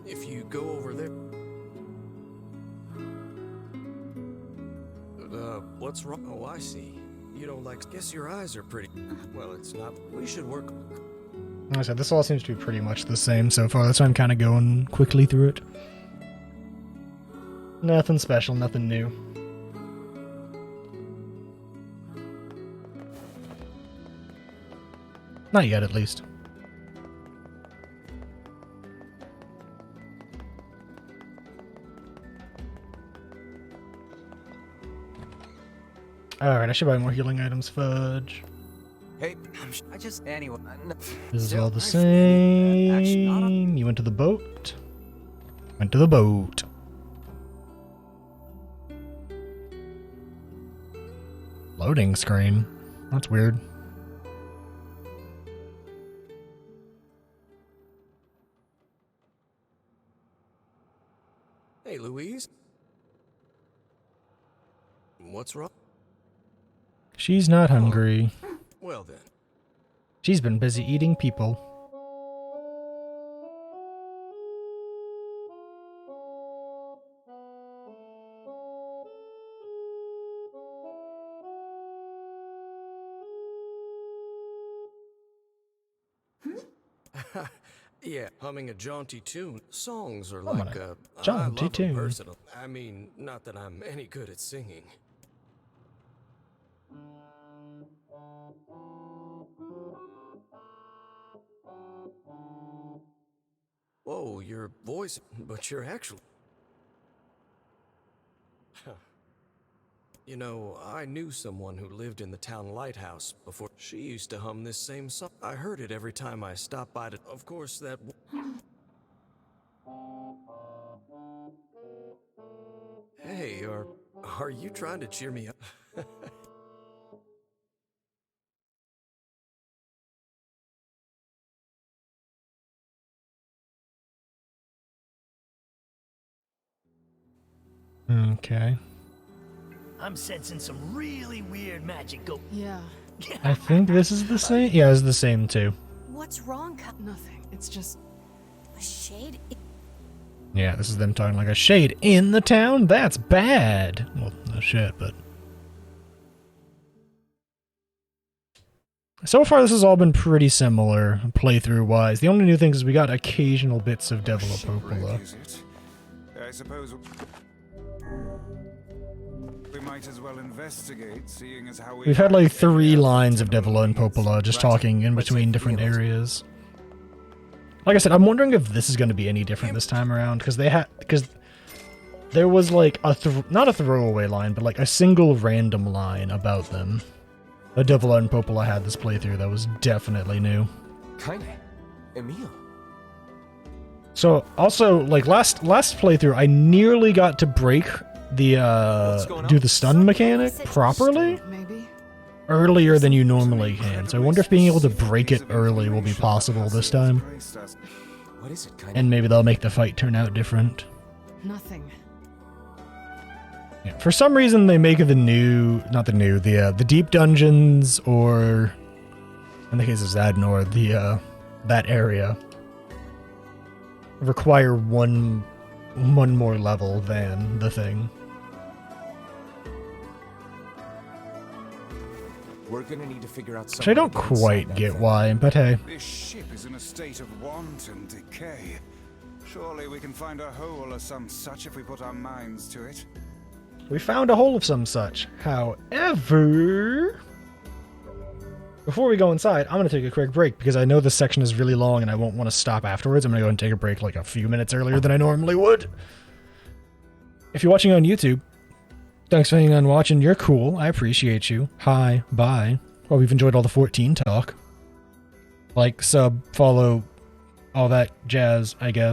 If you go over there... what's wrong? Oh, I see. You don't like... Guess your eyes are pretty... Well, it's not... We should work... Like I said, this all seems to be pretty much the same so far. That's why I'm kind of going quickly through it. Nothing special, nothing new. Not yet, at least. Alright, I should buy more healing items. Fudge. Hey, I just anyway. This is all the same. You went to the boat. Went to the boat. Loading screen. That's weird. Hey, Louise. What's wrong? She's not hungry. Well then. She's been busy eating people. Yeah, humming a jaunty tune. Songs are Humming like a I jaunty love 'em tune. versatile. I mean, not that I'm any good at singing. Whoa, your voice, but you're actually... You know, I knew someone who lived in the town lighthouse before. She used to hum this same song. I heard it every time I stopped by to. Of course, that. Hey, are you trying to cheer me up? Okay. I'm sensing some really weird magic go. Yeah, I think this is the same. Yeah, it's the same too. What's wrong, nothing. It's just A shade? Yeah, this is them talking like a shade in the town? That's bad. Well, no shit, but... So far, this has all been pretty similar, playthrough-wise. The only new thing is we got occasional bits of Devil Apocola. Is it? I suppose we might as well investigate, seeing as how We've had like 3 lines of Devil and Popola just talking in between different areas. Like I said, I'm wondering if this is going to be any different this time around, because there was like not a throwaway line, but like a single random line about them. A Devil and Popola had this playthrough that was definitely new. Kinda. Emil. So also, like last playthrough, I nearly got to break the do the stun mechanic properly maybe. earlier than you normally can. So I wonder if being able to break it early will be possible this time. What is it, kinda? And maybe they'll make the fight turn out different. Nothing. Yeah, for some reason they make the deep dungeons, or in the case of Zadnor, that area require one more level than the thing. We're gonna need to figure out something. Which I don't quite get why, but hey. This ship is in a state of want and decay. Surely we can find a hole or some such if we put our minds to it. We found a hole of some such. However, before we go inside, I'm going to take a quick break because I know this section is really long and I won't want to stop afterwards. I'm going to go and take a break like a few minutes earlier than I normally would. If you're watching on YouTube, thanks for hanging on watching. You're cool. I appreciate you. Hi. Bye. Well, we've enjoyed all the 14 talk. Like, sub, follow, all that jazz, I guess.